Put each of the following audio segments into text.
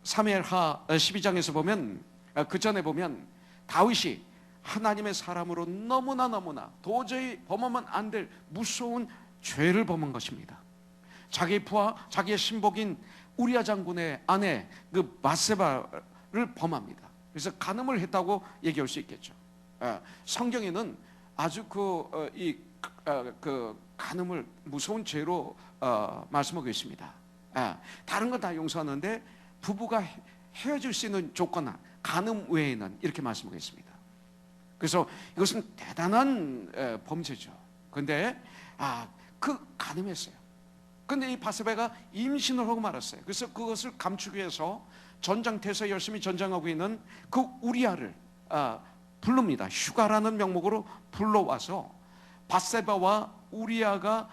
사무엘하 12장에서 보면, 그 전에 보면 다윗이 하나님의 사람으로 너무나 도저히 범하면 안 될 무서운 죄를 범한 것입니다. 자기의 부하, 자기의 신복인 우리아 장군의 아내 그 밧세바를 범합니다. 그래서 간음을 했다고 얘기할 수 있겠죠. 성경에는 아주 그 간음을 무서운 죄로 말씀하고 있습니다. 다른 건 다 용서하는데 부부가 헤어질 수 있는 조건, 간음 외에는 이렇게 말씀하고 있습니다. 그래서 이것은 대단한 범죄죠. 그런데 간음했어요. 그런데 이 밧세바가 임신을 하고 말았어요. 그래서 그것을 감추기 위해서 전장터에서 열심히 전장하고 있는 그 우리아를 부릅니다. 휴가라는 명목으로 불러와서 밧세바와 우리아가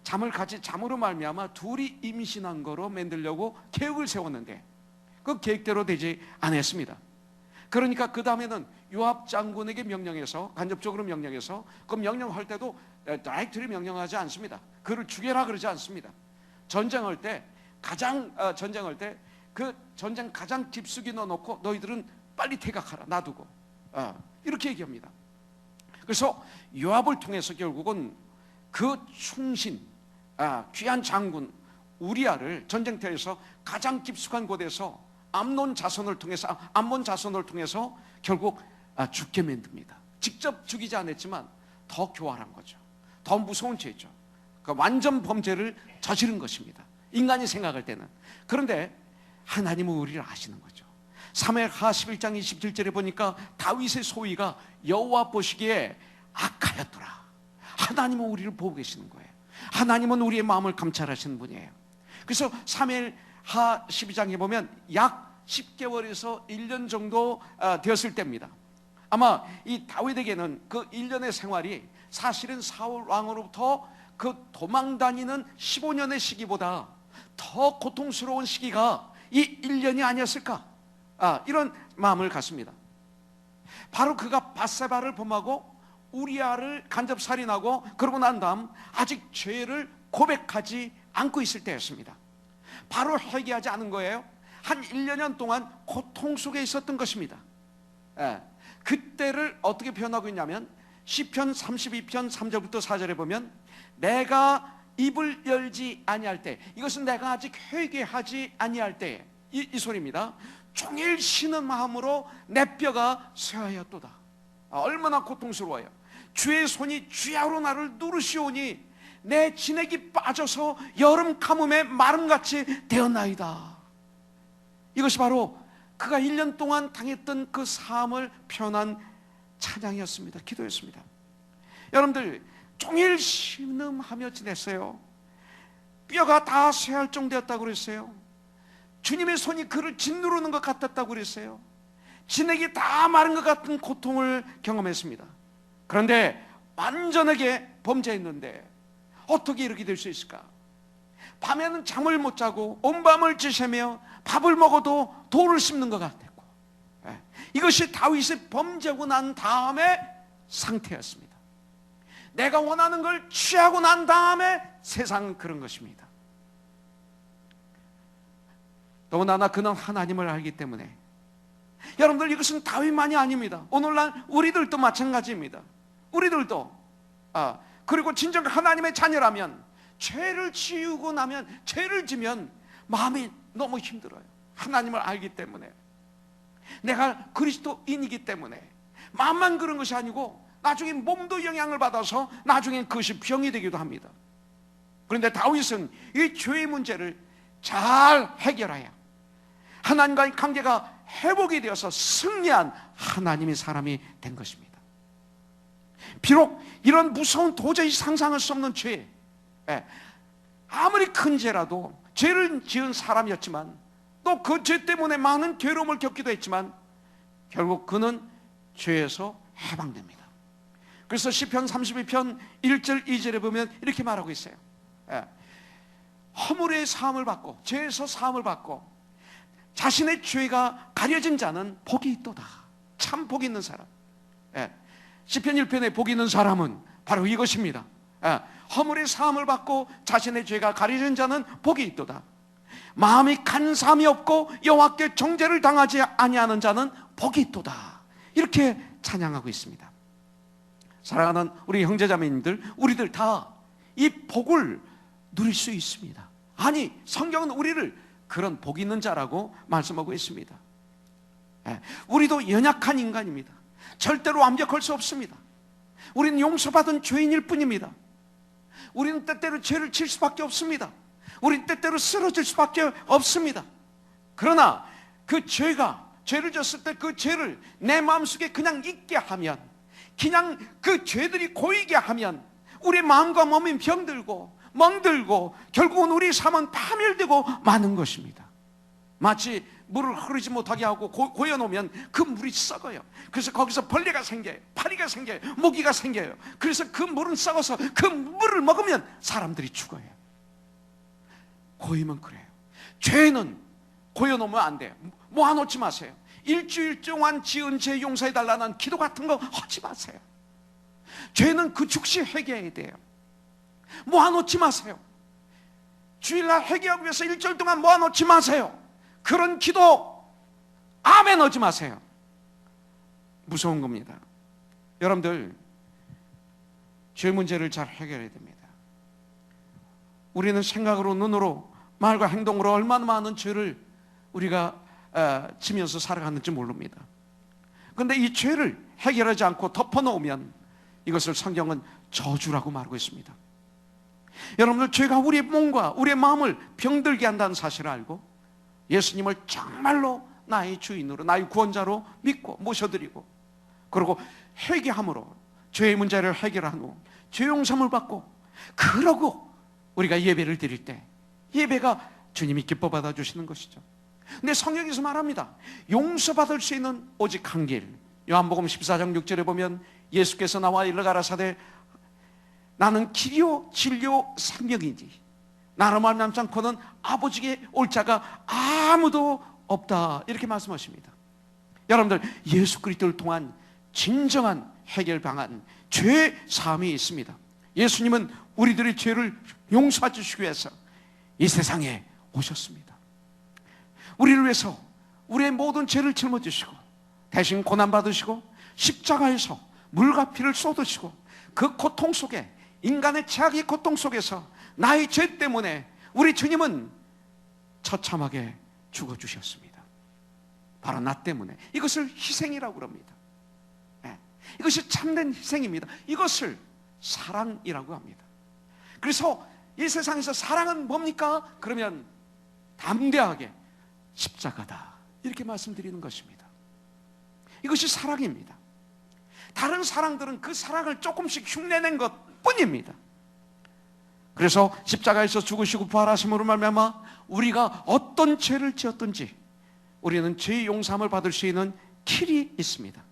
잠을 같이 잠으로 말미암아 둘이 임신한 거로 만들려고 계획을 세웠는데 그 계획대로 되지 않았습니다. 그러니까 그 다음에는 요압 장군에게 명령해서, 간접적으로 명령해서, 그 명령할 때도 다이렉트리 명령하지 않습니다. 그를 죽여라 그러지 않습니다. 전쟁할 때 그 전쟁 가장 깊숙이 넣어놓고 너희들은 빨리 퇴각하라, 놔두고, 이렇게 얘기합니다. 그래서 요압을 통해서 결국은 그 충신, 귀한 장군 우리아를 전쟁터에서 가장 깊숙한 곳에서 암몬 자손을 통해서 결국 죽게 만듭니다. 직접 죽이지 않았지만 더 교활한 거죠. 더 무서운 죄죠. 그러니까 완전 범죄를 저지른 것입니다. 인간이 생각할 때는. 그런데 하나님은 우리를 아시는 거죠. 사무엘하 11장 27절에 보니까 다윗의 소위가 여호와 보시기에 악하였더라. 하나님은 우리를 보고 계시는 거예요. 하나님은 우리의 마음을 감찰하시는 분이에요. 그래서 사무엘하 12장에 보면 약 10개월에서 1년 정도 되었을 때입니다. 아마 이 다윗에게는 그 1년의 생활이 사실은 사울 왕으로부터 그 도망다니는 15년의 시기보다 더 고통스러운 시기가 이 1년이 아니었을까, 이런 마음을 갖습니다. 바로 그가 밧세바를 범하고 우리아를 간접살인하고 그러고 난 다음 아직 죄를 고백하지 않고 있을 때였습니다. 바로 회개하지 않은 거예요. 한 1년 동안 고통 속에 있었던 것입니다. 그때를 어떻게 표현하고 있냐면 시편 32편 3절부터 4절에 보면 내가 입을 열지 아니할 때, 이것은 내가 아직 회개하지 아니할 때 이 소리입니다. 종일 쉬는 마음으로 내 뼈가 쇠하였도다. 얼마나 고통스러워요. 주의 손이 쥐야로 나를 누르시오니 내 진액이 빠져서 여름 가뭄에 마름같이 되었나이다. 이것이 바로 그가 1년 동안 당했던 그 삶을 표현한 찬양이었습니다. 기도였습니다. 여러분들 종일 신음하며 지냈어요. 뼈가 다 쇠할 정도였다고 그랬어요. 주님의 손이 그를 짓누르는 것 같았다고 그랬어요. 진액이 다 마른 것 같은 고통을 경험했습니다. 그런데 완전하게 범죄했는데 어떻게 이렇게 될 수 있을까? 밤에는 잠을 못 자고 온 밤을 지새며 밥을 먹어도 돌을 씹는 것 같았고, 이것이 다윗이 범죄하고 난 다음의 상태였습니다. 내가 원하는 걸 취하고 난 다음에 세상은 그런 것입니다. 더구나 그는 하나님을 알기 때문에. 여러분들, 이것은 다윗만이 아닙니다. 오늘날 우리들도 마찬가지입니다. 우리들도 그리고 진정 하나님의 자녀라면 죄를 지우고 나면, 죄를 지면 마음이 너무 힘들어요. 하나님을 알기 때문에, 내가 그리스도인이기 때문에. 마음만 그런 것이 아니고 나중에 몸도 영향을 받아서 나중엔 그것이 병이 되기도 합니다. 그런데 다윗은 이 죄의 문제를 잘 해결해야 하나님과의 관계가 회복이 되어서 승리한 하나님의 사람이 된 것입니다. 비록 이런 무서운, 도저히 상상할 수 없는 죄, 아무리 큰 죄라도 죄를 지은 사람이었지만 또 그 죄 때문에 많은 괴로움을 겪기도 했지만 결국 그는 죄에서 해방됩니다. 그래서 시편 32편 1절 2절에 보면 이렇게 말하고 있어요. 허물의 사함을 받고, 죄에서 사함을 받고 자신의 죄가 가려진 자는 복이 있도다. 참 복이 있는 사람. 시편 1편에 복이 있는 사람은 바로 이것입니다. 허물의 사함을 받고 자신의 죄가 가려진 자는 복이 있도다. 마음이 간사함이 없고 여호와께 정죄를 당하지 아니하는 자는 복이 있도다. 이렇게 찬양하고 있습니다. 사랑하는 우리 형제자매님들, 우리들 다 이 복을 누릴 수 있습니다. 아니, 성경은 우리를 그런 복 있는 자라고 말씀하고 있습니다. 우리도 연약한 인간입니다. 절대로 완벽할 수 없습니다. 우리는 용서받은 죄인일 뿐입니다. 우리는 때때로 죄를 칠 수밖에 없습니다. 우리는 때때로 쓰러질 수밖에 없습니다. 그러나 그 죄를 졌을 때 그 죄를 내 마음속에 그냥 있게 하면, 그냥 그 죄들이 고이게 하면 우리 마음과 몸이 병들고 멍들고 결국은 우리 삶은 파멸되고 마는 것입니다. 마치 물을 흐르지 못하게 하고 고여놓으면 그 물이 썩어요. 그래서 거기서 벌레가 생겨요, 파리가 생겨요, 모기가 생겨요. 그래서 그 물은 썩어서 그 물을 먹으면 사람들이 죽어요. 고이면 그래요. 죄는 고여놓으면 안 돼요. 모아놓지 마세요. 일주일 동안 지은 죄 용서해달라는 기도 같은 거 하지 마세요. 죄는 그 즉시 회개해야 돼요. 모아놓지 마세요. 주일날 회개하기 위해서 일주일 동안 모아놓지 마세요. 그런 기도 아멘 하지 마세요. 무서운 겁니다. 여러분들, 죄 문제를 잘 해결해야 됩니다. 우리는 생각으로, 눈으로, 말과 행동으로 얼마나 많은 죄를 우리가 지면서 살아가는지 모릅니다. 그런데 이 죄를 해결하지 않고 덮어놓으면 이것을 성경은 저주라고 말하고 있습니다. 여러분들, 죄가 우리의 몸과 우리의 마음을 병들게 한다는 사실을 알고 예수님을 정말로 나의 주인으로, 나의 구원자로 믿고 모셔드리고, 그리고 회개함으로 죄의 문제를 해결한 후 죄 용서를 받고, 그러고 우리가 예배를 드릴 때 예배가 주님이 기뻐 받아주시는 것이죠. 근데 성경에서 말합니다. 용서받을 수 있는 오직 한 길. 요한복음 14장 6절에 보면 예수께서 나와 일러 가라사대 나는 길이요 진리요 생명이지 나로 말미암지 않고는 아버지께 올 자가 아무도 없다. 이렇게 말씀하십니다. 여러분들, 예수 그리스도를 통한 진정한 해결 방안, 죄 사함이 있습니다. 예수님은 우리들의 죄를 용서해 주시기 위해서 이 세상에 오셨습니다. 우리를 위해서 우리의 모든 죄를 짊어지시고 대신 고난받으시고 십자가에서 물과 피를 쏟으시고 그 고통 속에, 인간의 죄악의 고통 속에서 나의 죄 때문에 우리 주님은 처참하게 죽어주셨습니다. 바로 나 때문에. 이것을 희생이라고 그럽니다. 이것이 참된 희생입니다. 이것을 사랑이라고 합니다. 그래서 이 세상에서 사랑은 뭡니까? 그러면 담대하게 십자가다, 이렇게 말씀드리는 것입니다. 이것이 사랑입니다. 다른 사랑들은 그 사랑을 조금씩 흉내낸 것 뿐입니다. 그래서 십자가에서 죽으시고 부활하심으로 말미암아 우리가 어떤 죄를 지었든지 우리는 죄의 용서함을 받을 수 있는 길이 있습니다.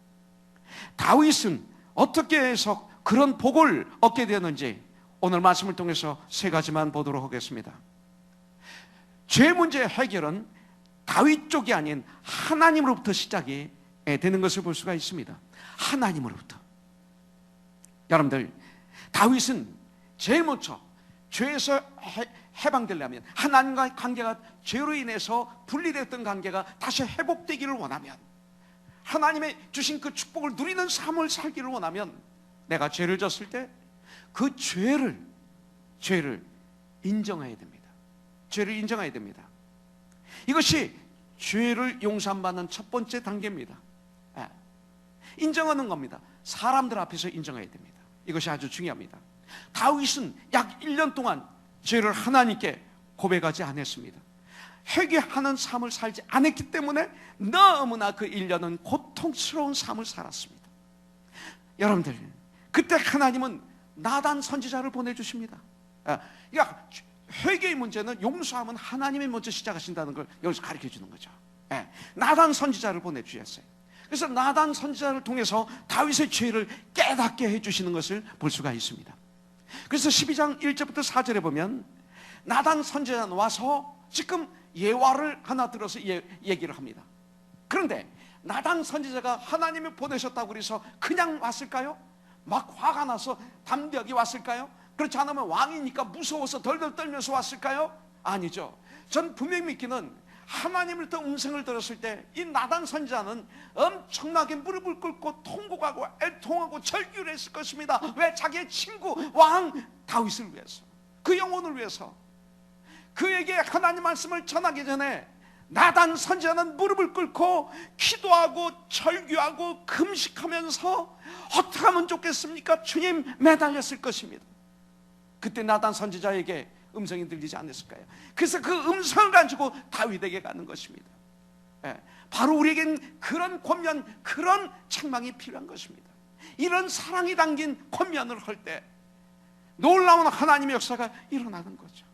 다윗은 어떻게 해서 그런 복을 얻게 되었는지 오늘 말씀을 통해서 세 가지만 보도록 하겠습니다. 죄 문제의 해결은 다윗 쪽이 아닌 하나님으로부터 시작이 되는 것을 볼 수가 있습니다. 하나님으로부터. 여러분들, 다윗은 제일 먼저 죄에서 해방되려면, 하나님과의 관계가 죄로 인해서 분리됐던 관계가 다시 회복되기를 원하면, 하나님의 주신 그 축복을 누리는 삶을 살기를 원하면, 내가 죄를 졌을 때 그 죄를 인정해야 됩니다. 죄를 인정해야 됩니다. 이것이 죄를 용서받는 첫 번째 단계입니다. 인정하는 겁니다. 사람들 앞에서 인정해야 됩니다. 이것이 아주 중요합니다. 다윗은 약 1년 동안 죄를 하나님께 고백하지 않았습니다. 회개하는 삶을 살지 않았기 때문에 너무나 그 1년은 고통스러운 삶을 살았습니다. 여러분들, 그때 하나님은 나단 선지자를 보내주십니다. 그러니까 회개의 문제는 용서하면 하나님이 먼저 시작하신다는 걸 여기서 가르쳐 주는 거죠. 나단 선지자를 보내주셨어요. 그래서 나단 선지자를 통해서 다윗의 죄를 깨닫게 해주시는 것을 볼 수가 있습니다. 그래서 12장 1절부터 4절에 보면 나단 선지자는 와서 지금 예화를 하나 들어서 얘기를 합니다. 그런데 나단 선지자가 하나님이 보내셨다고 그래서 그냥 왔을까요? 막 화가 나서 담대하게 왔을까요? 그렇지 않으면 왕이니까 무서워서 덜덜 떨면서 왔을까요? 아니죠. 전 분명히 믿기는 하나님으로부터 음성을 들었을 때 이 나단 선지자는 엄청나게 무릎을 꿇고 통곡하고 애통하고 절규를 했을 것입니다. 왜? 자기의 친구 왕 다윗을 위해서, 그 영혼을 위해서. 그에게 하나님 말씀을 전하기 전에 나단 선지자는 무릎을 꿇고 기도하고 절규하고 금식하면서 어떻게 하면 좋겠습니까? 주님 매달렸을 것입니다. 그때 나단 선지자에게 음성이 들리지 않았을까요? 그래서 그 음성을 가지고 다윗에게 가는 것입니다. 바로 우리에겐 그런 권면, 그런 책망이 필요한 것입니다. 이런 사랑이 담긴 권면을 할 때 놀라운 하나님의 역사가 일어나는 거죠.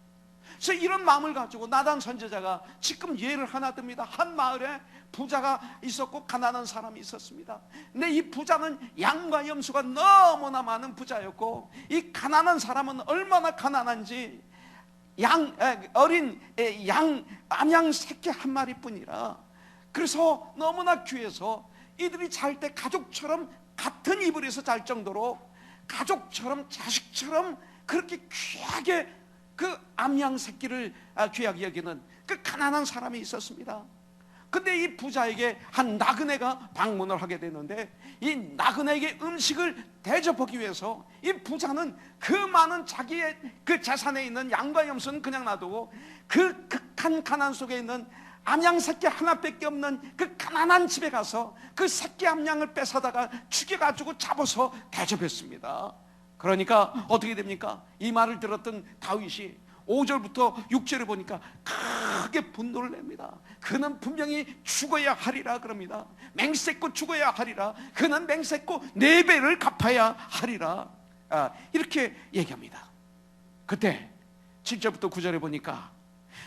그래서 이런 마음을 가지고 나단 선지자가 지금 예를 하나 듭니다. 한 마을에 부자가 있었고 가난한 사람이 있었습니다. 근데 이 부자는 양과 염소가 너무나 많은 부자였고, 이 가난한 사람은 얼마나 가난한지 어린 양 암양 새끼 한 마리뿐이라, 그래서 너무나 귀해서 이들이 잘 때 가족처럼 같은 이불에서 잘 정도로 가족처럼 자식처럼 그렇게 귀하게 그 암양 새끼를 귀하게 여기는 그 가난한 사람이 있었습니다. 근데 이 부자에게 한 나그네가 방문을 하게 되는데, 이 나그네에게 음식을 대접하기 위해서 이 부자는 그 많은 자기의 그 재산에 있는 양과 염소는 그냥 놔두고 그 극한 가난 속에 있는 암양 새끼 하나밖에 없는 그 가난한 집에 가서 그 새끼 암양을 뺏어다가 죽여가지고 잡아서 대접했습니다. 그러니까 어떻게 됩니까? 이 말을 들었던 다윗이 5절부터 6절에 보니까 크게 분노를 냅니다. 그는 분명히 죽어야 하리라 그럽니다. 맹세코 죽어야 하리라. 그는 맹세코 4배를 갚아야 하리라. 이렇게 얘기합니다. 그때 7절부터 9절에 보니까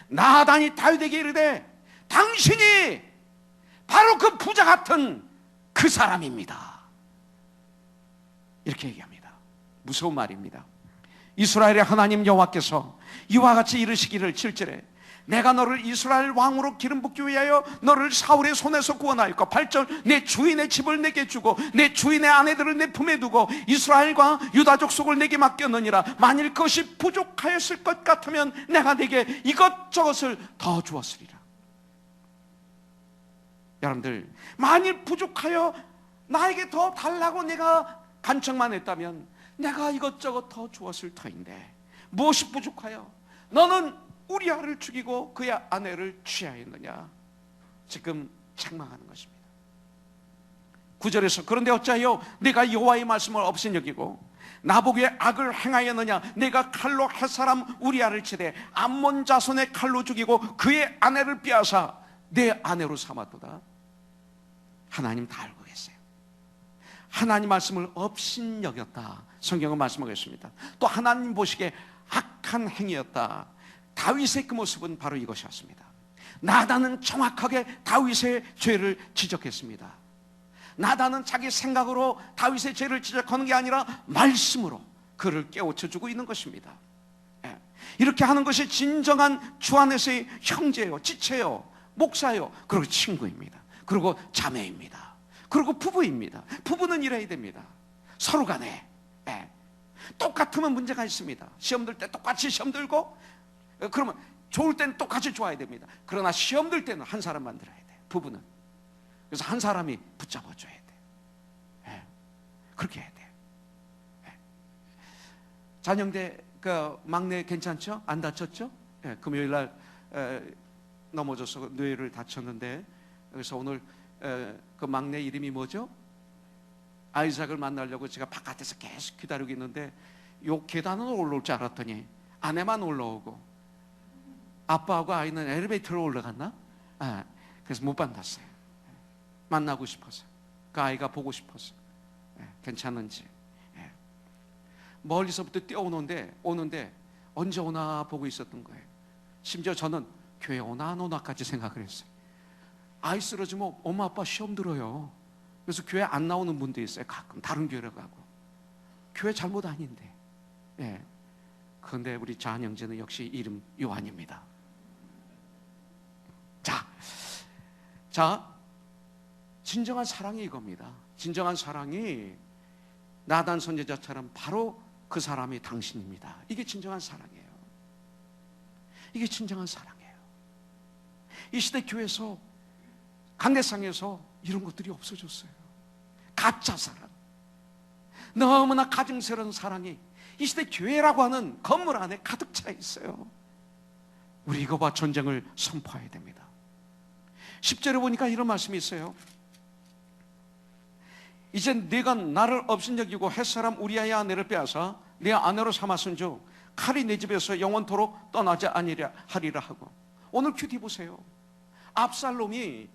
나단이 다윗에게 이르되 당신이 바로 그 부자 같은 그 사람입니다. 이렇게 얘기합니다. 무서운 말입니다. 이스라엘의 하나님 여호와께서 이와 같이 이르시기를 7절에 내가 너를 이스라엘 왕으로 기름 붓기 위하여 너를 사울의 손에서 구원하였고 8절 내 주인의 집을 내게 주고 내 주인의 아내들을 내 품에 두고 이스라엘과 유다 족속을 내게 맡겼느니라. 만일 그것이 부족하였을 것 같으면 내가 내게 이것저것을 더 주었으리라. 여러분들, 만일 부족하여 나에게 더 달라고 내가 간청만 했다면 내가 이것저것 더 주었을 터인데 무엇이 부족하여 너는 우리아를 죽이고 그의 아내를 취하였느냐. 지금 책망하는 것입니다. 9절에서 그런데 어찌하여 네가 여호와의 말씀을 없인 여기고 나보기에 악을 행하였느냐. 내가 칼로 햇사람 우리아를 치되 암몬 자손의 칼로 죽이고 그의 아내를 빼앗아 내 아내로 삼았도다. 하나님 다 알고 계세요. 하나님 말씀을 없인 여겼다. 성경은 말씀하겠습니다. 또 하나님 보시기에 악한 행위였다. 다윗의 그 모습은 바로 이것이었습니다. 나단은 정확하게 다윗의 죄를 지적했습니다. 나단은 자기 생각으로 다윗의 죄를 지적하는 게 아니라 말씀으로 그를 깨우쳐주고 있는 것입니다. 이렇게 하는 것이 진정한 주 안에서의 형제요, 지체요, 목사요, 그리고 친구입니다. 그리고 자매입니다. 그리고 부부입니다. 부부는 이래야 됩니다. 서로 간에 똑같으면 문제가 있습니다. 시험 들 때 똑같이 시험 들고, 그러면 좋을 때는 똑같이 좋아야 됩니다. 그러나 시험 들 때는 한 사람만 들어야 돼요. 부부는. 그래서 한 사람이 붙잡아줘야 돼요. 그렇게 해야 돼요. 잔영대 그 막내 괜찮죠? 안 다쳤죠? 금요일날 넘어져서 뇌를 다쳤는데, 그래서 오늘 그 막내 이름이 뭐죠? 아이삭을 만나려고 제가 바깥에서 계속 기다리고 있는데 요 계단으로 올라올 줄 알았더니 아내만 올라오고 아빠하고 아이는 엘리베이터로 올라갔나? 그래서 못 만났어요. 만나고 싶어서, 그 아이가 보고 싶어서. 괜찮은지. 멀리서부터 뛰어오는데 언제 오나 보고 있었던 거예요. 심지어 저는 교회 오나 안 오나까지 생각을 했어요. 아이 쓰러지면 엄마 아빠 시험 들어요. 그래서 교회 안 나오는 분도 있어요. 가끔 다른 교회로 가고. 교회 잘못 아닌데. 그런데 우리 자한 형제는 역시 이름 요한입니다. 자, 진정한 사랑이 이겁니다. 진정한 사랑이 나단 선지자처럼 바로 그 사람이 당신입니다. 이게 진정한 사랑이에요. 이게 진정한 사랑이에요. 이 시대 교회에서, 강대상에서 이런 것들이 없어졌어요. 가짜 사랑, 너무나 가증스러운 사랑이 이 시대 교회라고 하는 건물 안에 가득 차 있어요. 우리 이거와 전쟁을 선포해야 됩니다. 10절에 보니까 이런 말씀이 있어요. 이제 네가 나를 업신여기고 햇사람 우리아의 아내를 빼앗아 네 아내로 삼았은즉 칼이 내 집에서 영원토록 떠나지 아니라 하리라 하고. 오늘 큐티 보세요. 압살롬이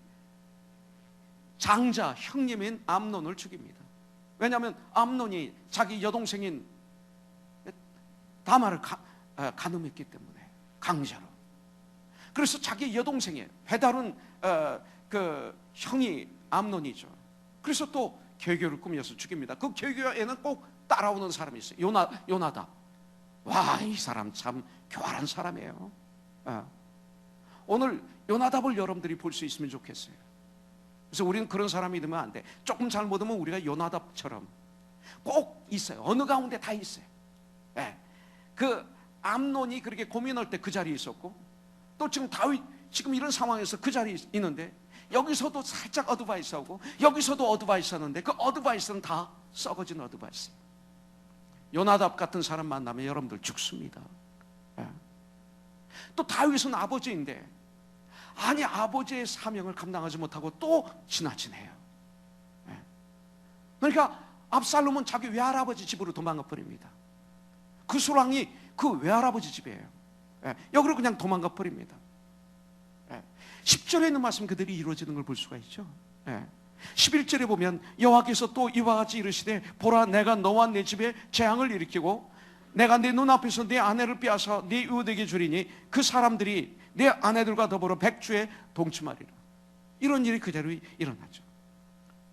장자 형님인 암논을 죽입니다. 왜냐하면 암논이 자기 여동생인 다마를 간음했기 때문에, 강제로. 그래서 자기 여동생의 배다른 그 형이 암논이죠. 그래서 또 계교를 꾸며서 죽입니다. 그 계교에는 꼭 따라오는 사람이 있어요. 요나답. 와, 이 사람 참 교활한 사람이에요. 오늘 요나답을 여러분들이 볼 수 있으면 좋겠어요. 그래서 우리는 그런 사람이 되면 안 돼. 조금 잘못하면 우리가 요나답처럼 꼭 있어요. 어느 가운데 다 있어요. 그 암논이 그렇게 고민할 때 그 자리에 있었고, 또 지금 다윗 지금 이런 상황에서 그 자리에 있는데, 여기서도 살짝 어드바이스하고 여기서도 어드바이스하는데, 그 어드바이스는 다 썩어진 어드바이스. 요나답 같은 사람 만나면 여러분들 죽습니다. 또 다윗은 아버지인데, 아니 아버지의 사명을 감당하지 못하고 또 지나치네요. 그러니까 압살롬은 자기 외할아버지 집으로 도망가 버립니다. 그 수랑이 그 외할아버지 집이에요. 여기로 그냥 도망가 버립니다. 10절에 있는 말씀 그들이 이루어지는 걸 볼 수가 있죠. 11절에 보면 여호와께서 또 이와 같이 이르시되 보라, 내가 너와 내 집에 재앙을 일으키고 내가 내 눈앞에서 네 아내를 빼앗아 네 이웃에게 주리니 그 사람들이 내 아내들과 더불어 백주에 동침하리라. 이런 일이 그대로 일어나죠.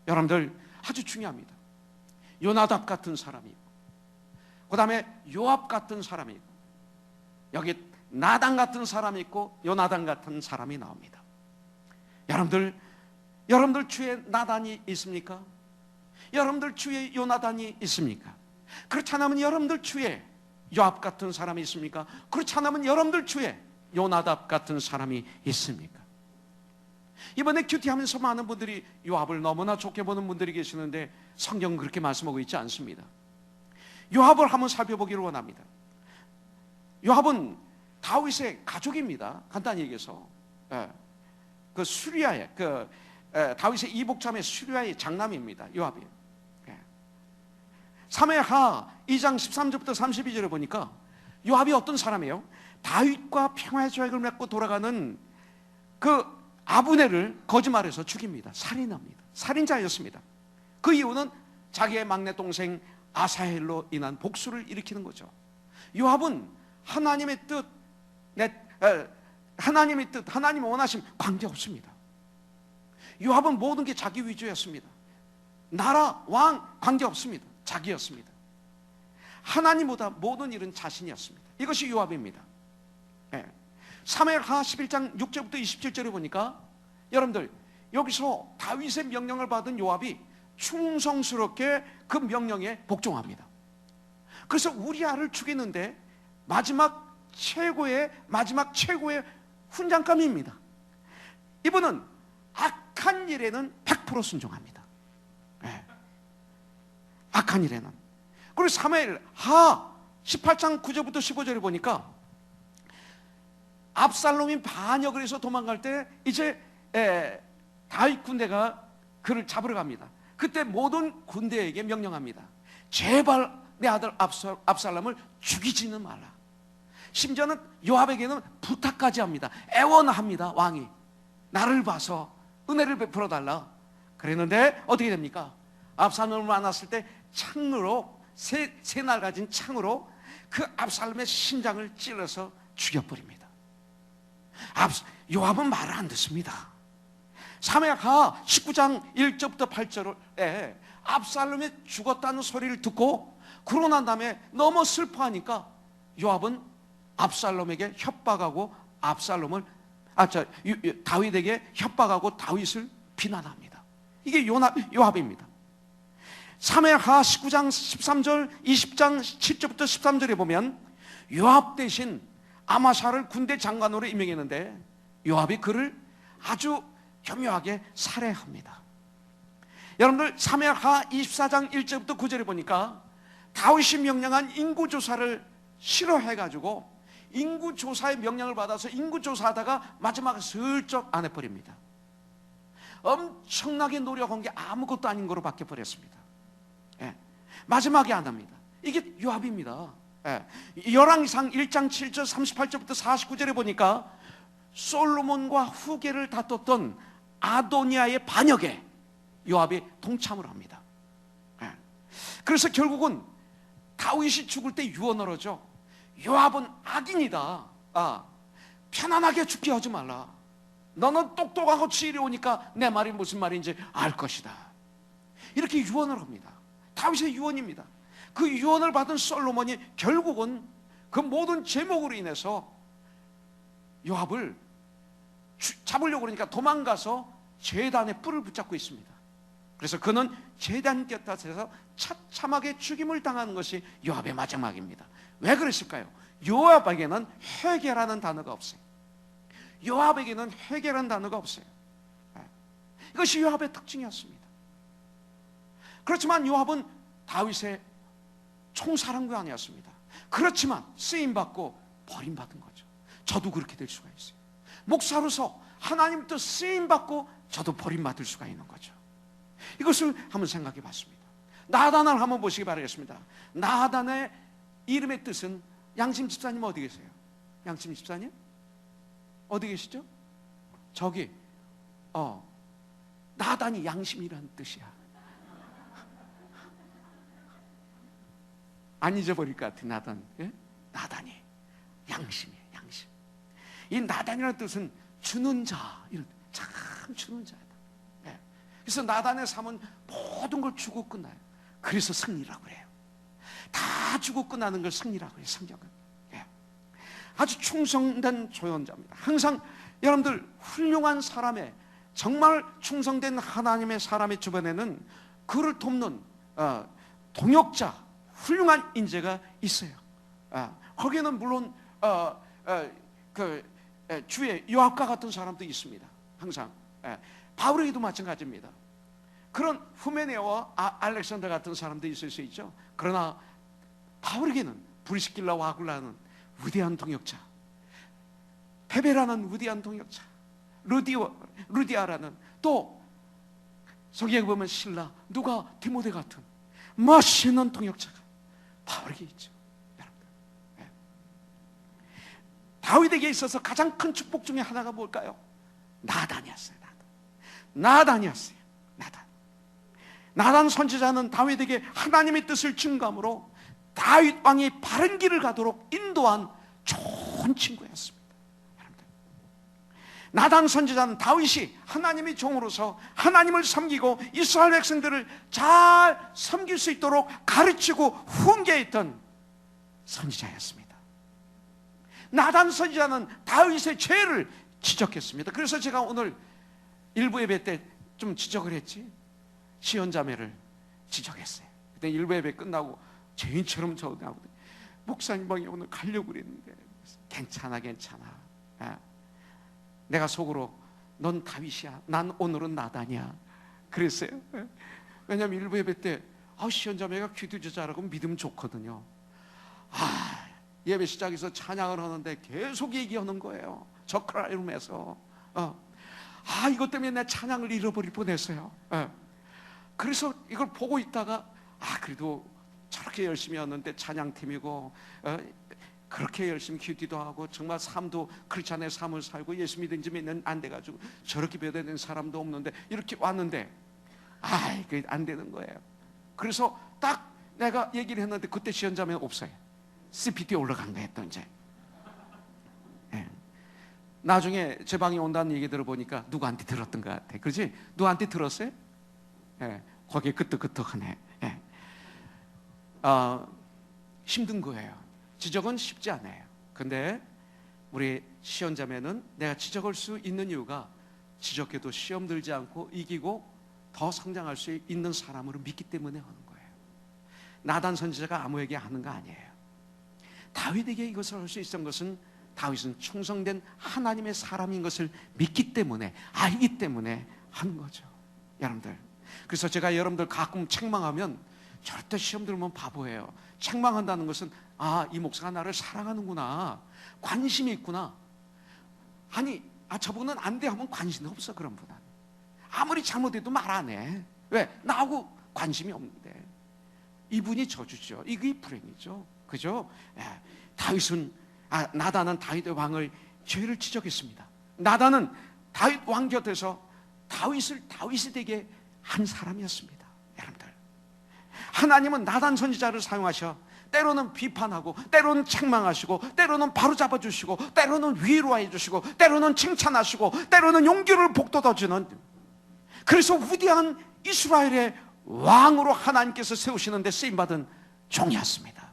여러분들 아주 중요합니다. 요나답 같은 사람이 있고, 그 다음에 요압 같은 사람이 있고, 여기 나단 같은 사람이 있고 요나단 같은 사람이 나옵니다. 여러분들 주위에 나단이 있습니까? 여러분들 주위에 요나단이 있습니까? 그렇지 않으면 여러분들 주위에 요압 같은 사람이 있습니까? 그렇지 않으면 여러분들 주위에 요나답 같은 사람이 있습니까? 이번에 큐티하면서 많은 분들이 요압을 너무나 좋게 보는 분들이 계시는데, 성경은 그렇게 말씀하고 있지 않습니다. 요압을 한번 살펴보기를 원합니다. 요압은 다윗의 가족입니다. 간단히 얘기해서 그 수리아의 다윗의 이복자매 수리아의 장남입니다. 요압이에요. 사무엘하 2장 13절부터 32절에 보니까 요압이 어떤 사람이에요? 다윗과 평화의 조약을 맺고 돌아가는 그 아브넬을 거짓말해서 죽입니다. 살인합니다. 살인자였습니다. 그 이유는 자기의 막내 동생 아사헬로 인한 복수를 일으키는 거죠. 요압은 하나님의 뜻, 하나님의 원하심 관계없습니다. 요압은 모든 게 자기 위주였습니다. 나라, 왕 관계없습니다. 자기였습니다. 하나님보다 모든 일은 자신이었습니다. 이것이 요압입니다. 사무엘하 11장 6절부터 27절에 보니까 여러분들 여기서 다윗의 명령을 받은 요압이 충성스럽게 그 명령에 복종합니다. 그래서 우리아를 죽이는데 마지막 최고의 훈장감입니다. 이분은 악한 일에는 100% 순종합니다. 악한 일에는. 그리고 사무엘하 18장 9절부터 15절에 보니까 압살롬이 반역을 해서 도망갈 때 이제 다윗 군대가 그를 잡으러 갑니다. 그때 모든 군대에게 명령합니다. 제발 내 아들 압살롬을 죽이지는 말라. 심지어는 요압에게는 부탁까지 합니다. 애원합니다. 왕이 나를 봐서 은혜를 베풀어 달라. 그랬는데 어떻게 됩니까? 압살롬을 만났을 때 창으로 세 날 가진 창으로 그 압살롬의 심장을 찔러서 죽여버립니다. 요압은 말을 안 듣습니다. 사무엘하 19장 1절부터 8절에 압살롬이 죽었다는 소리를 듣고 그러고 난 다음에 너무 슬퍼하니까 요압은 압살롬에게 협박하고 다윗에게 협박하고 다윗을 비난합니다. 이게 요압입니다. 사무엘하 19장 13절 20장 7절부터 13절에 보면 요압 대신 아마샤를 군대 장관으로 임명했는데 요압이 그를 아주 교묘하게 살해합니다. 여러분들 사무엘하 24장 1절부터 9절에 보니까 다윗이 명령한 인구조사를 싫어해가지고 인구조사의 명령을 받아서 인구조사하다가 마지막에 슬쩍 안 해버립니다. 엄청나게 노력한 게 아무것도 아닌 거로 바뀌어버렸습니다. 예. 마지막에 안 합니다. 이게 요압입니다. 예. 열왕기상 1장 7절 38절부터 49절에 보니까 솔로몬과 후계를 다퉜던 아도니아의 반역에 요압이 동참을 합니다. 예. 그래서 결국은 다윗이 죽을 때 유언을 하죠. 요압은 악인이다. 편안하게 죽게 하지 말라. 너는 똑똑하고 지혜로우니까 내 말이 무슨 말인지 알 것이다. 이렇게 유언을 합니다. 다윗의 유언입니다. 그 유언을 받은 솔로몬이 결국은 그 모든 제목으로 인해서 요압을 잡으려고 그러니까 도망가서 제단에 뿔을 붙잡고 있습니다. 그래서 그는 제단 곁에서 처참하게 죽임을 당하는 것이 요압의 마지막입니다. 왜 그랬을까요? 요압에게는 회개라는 단어가 없어요. 요압에게는 회개라는 단어가 없어요. 이것이 요압의 특징이었습니다. 그렇지만 요압은 다윗의 총사령관이었습니다. 그렇지만 쓰임받고 버림받은 거죠. 저도 그렇게 될 수가 있어요. 목사로서 하나님부터 쓰임받고 저도 버림받을 수가 있는 거죠. 이것을 한번 생각해 봤습니다. 나단을 한번 보시기 바라겠습니다. 나단의 이름의 뜻은, 양심 집사님 어디 계세요? 양심 집사님? 어디 계시죠? 저기 나단이 양심이라는 뜻이야. 안 잊어버릴 것 같아. 나단. 예? 나단이 양심이에요. 양심. 이 나단이라는 뜻은 주는 자, 이런, 참 주는 자다. 예. 그래서 나단의 삶은 모든 걸 주고 끝나요. 그래서 승리라고 그래요. 다 주고 끝나는 걸 승리라고 해요. 성경은. 예. 아주 충성된 조언자입니다. 항상 여러분들 훌륭한 사람의, 정말 충성된 하나님의 사람의 주변에는 그를 돕는 동역자, 훌륭한 인재가 있어요. 거기에는 물론 주의 요압과 같은 사람도 있습니다. 항상. 바울에게도 마찬가지입니다. 그런 후메네오와 알렉산더 같은 사람도 있을 수 있죠. 그러나 바울에게는 브리스길라와 아굴라는 위대한 동역자, 페베라는 위대한 동역자, 루디아라는, 또 성경에 보면 신라, 누가 디모데 같은 멋있는 동역자가 바울에게 있죠. 여러분들. 다윗에게 있어서 가장 큰 축복 중에 하나가 뭘까요? 나단이었어요. 나단이었어요. 나단 선지자는 다윗에게 하나님의 뜻을 증거함으로 다윗 왕이 바른 길을 가도록 인도한 좋은 친구였습니다. 여러분들. 나단 선지자는 다윗이 하나님의 종으로서 하나님을 섬기고 이스라엘 백성들을 잘 섬길 수 있도록 가르치고 훈계했던 선지자였습니다. 나단 선지자는 다윗의 죄를 지적했습니다. 그래서 제가 오늘 일부 예배 때 좀 지적을 했지. 시온자매를 지적했어요. 그때 일부 예배 끝나고 죄인처럼 저하고, 목사님 방에 오늘 가려고 그랬는데 괜찮아. 내가 속으로 넌 다윗이야, 난 오늘은 나단이야 그랬어요. 왜냐하면 일부 예배 때 시온자매가 기도 잘하고 믿음 좋거든요. 예배 시작해서 찬양을 하는데 계속 얘기하는 거예요. 저크라이룸에서 이것 때문에 내 찬양을 잃어버릴 뻔했어요. 그래서 이걸 보고 있다가 그래도 저렇게 열심히 하는데 찬양팀이고 그렇게 열심히 기도도 하고 정말 삶도 크리스찬의 삶을 살고 예수 믿은 지 몇 년 안 돼가지고 저렇게 배려된 사람도 없는데 이렇게 왔는데 그게 안 되는 거예요. 그래서 딱 내가 얘기를 했는데 그때 시연자면 없어요. CPT 올라간 거예요. 또 이제 나중에 제 방에 온다는 얘기 들어보니까 누구한테 들었던 것 같아. 그렇지? 누구한테 들었어요? 거기에 끄떡끄떡하네. 힘든 거예요. 지적은 쉽지 않아요. 근데 우리 시험자매는 내가 지적할 수 있는 이유가 지적해도 시험 들지 않고 이기고 더 성장할 수 있는 사람으로 믿기 때문에 하는 거예요. 나단 선지자가 아무에게 하는 거 아니에요. 다윗에게 이것을 할 수 있었던 것은 다윗은 충성된 하나님의 사람인 것을 믿기 때문에, 알기 때문에 하는 거죠. 여러분들, 그래서 제가 여러분들 가끔 책망하면 절대 시험 들면 바보예요. 책망한다는 것은 이 목사가 나를 사랑하는구나, 관심이 있구나. 아니, 저분은 안 돼 하면 관심이 없어. 그런 분은 아무리 잘못해도 말 안 해. 왜? 나하고 관심이 없는데. 이분이 저주죠. 이게 불행이죠. 그죠? 다윗은 나단은 다윗의 왕을 죄를 지적했습니다. 나단은 다윗 왕 곁에서 다윗이 되게 한 사람이었습니다. 여러분들, 하나님은 나단 선지자를 사용하셔 때로는 비판하고, 때로는 책망하시고, 때로는 바로잡아 주시고, 때로는 위로해 주시고, 때로는 칭찬하시고, 때로는 용기를 북돋아 주는, 그래서 위대한 이스라엘의 왕으로 하나님께서 세우시는 데 쓰임받은 종이었습니다.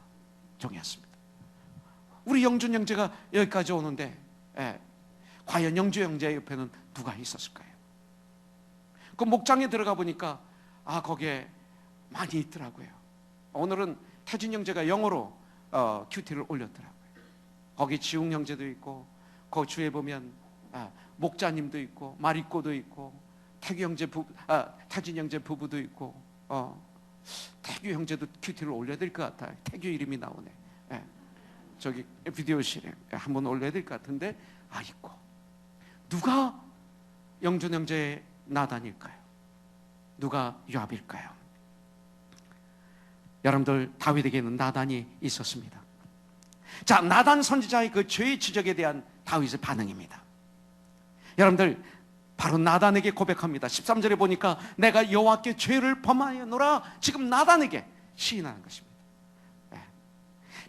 우리 영준 형제가 여기까지 오는데 과연 영주 형제 옆에는 누가 있었을까요? 그 목장에 들어가 보니까 거기에 많이 있더라고요. 오늘은 태진 형제가 영어로 큐티를 올렸더라고요. 거기 지웅 형제도 있고, 그 주에 보면 목자님도 있고, 마리꼬도 있고, 태진 형제 부부도 있고, 태규 형제도 큐티를 올려야 될 것 같아요. 태규 이름이 나오네. 저기 비디오실에 한번 올려야 될 것 같은데 있고. 누가 영준 형제의 나단일까요? 누가 요압일까요? 여러분들, 다윗에게는 나단이 있었습니다. 자, 나단 선지자의 그 죄의 지적에 대한 다윗의 반응입니다. 여러분들, 바로 나단에게 고백합니다. 13절에 보니까 내가 여호와께 죄를 범하였노라, 지금 나단에게 시인하는 것입니다.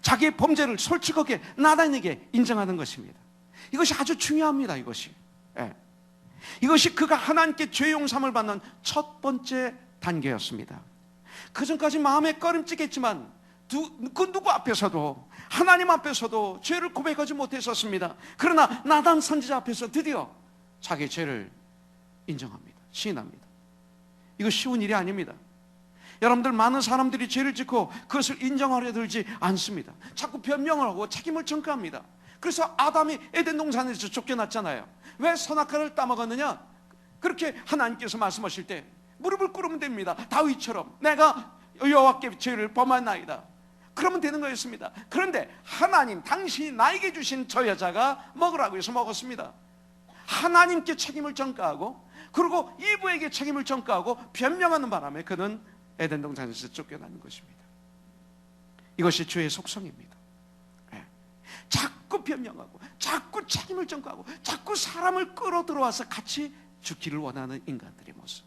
자기의 범죄를 솔직하게 나단에게 인정하는 것입니다. 이것이 아주 중요합니다. 이것이 그가 하나님께 죄 용서함을 받는 첫 번째 단계였습니다. 그 전까지 마음에 꺼림칙했지만 그 누구 앞에서도, 하나님 앞에서도 죄를 고백하지 못했었습니다. 그러나 나단 선지자 앞에서 드디어 자기의 죄를 인정합니다. 시인합니다. 이거 쉬운 일이 아닙니다. 여러분들, 많은 사람들이 죄를 짓고 그것을 인정하려 들지 않습니다. 자꾸 변명을 하고 책임을 전가합니다. 그래서 아담이 에덴 동산에서 쫓겨났잖아요. 왜 선악과를 따먹었느냐? 그렇게 하나님께서 말씀하실 때 무릎을 꿇으면 됩니다. 다윗처럼 내가 여호와께 죄를 범하나이다, 그러면 되는 거였습니다. 그런데 하나님, 당신이 나에게 주신 저 여자가 먹으라고 해서 먹었습니다. 하나님께 책임을 전가하고, 그리고 이브에게 책임을 전가하고 변명하는 바람에 그는 에덴 동산에서 쫓겨나는 것입니다. 이것이 죄의 속성입니다. 자꾸 변명하고, 자꾸 책임을 전가하고, 자꾸 사람을 끌어들어와서 같이 죽기를 원하는 인간들의 모습.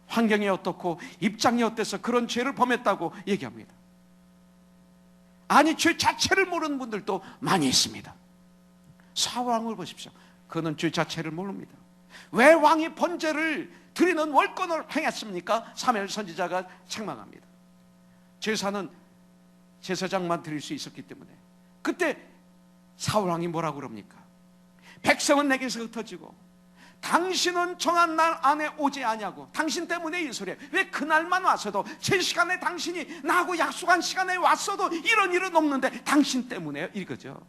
환경이 어떻고 입장이 어때서 그런 죄를 범했다고 얘기합니다. 아니, 죄 자체를 모르는 분들도 많이 있습니다. 사울 왕을 보십시오. 그는 죄 자체를 모릅니다. 왜 왕이 번제를 드리는 월권을 행했습니까? 사무엘 선지자가 책망합니다. 제사는 제사장만 드릴 수 있었기 때문에. 그때 사울 왕이 뭐라고 그럽니까? 백성은 내게서 흩어지고 당신은 정한 날 안에 오지 아니하고, 당신 때문에 이 소리에, 왜 그날만 왔어도, 제 시간에 당신이 나하고 약속한 시간에 왔어도 이런 일은 없는데 당신 때문에 이거죠.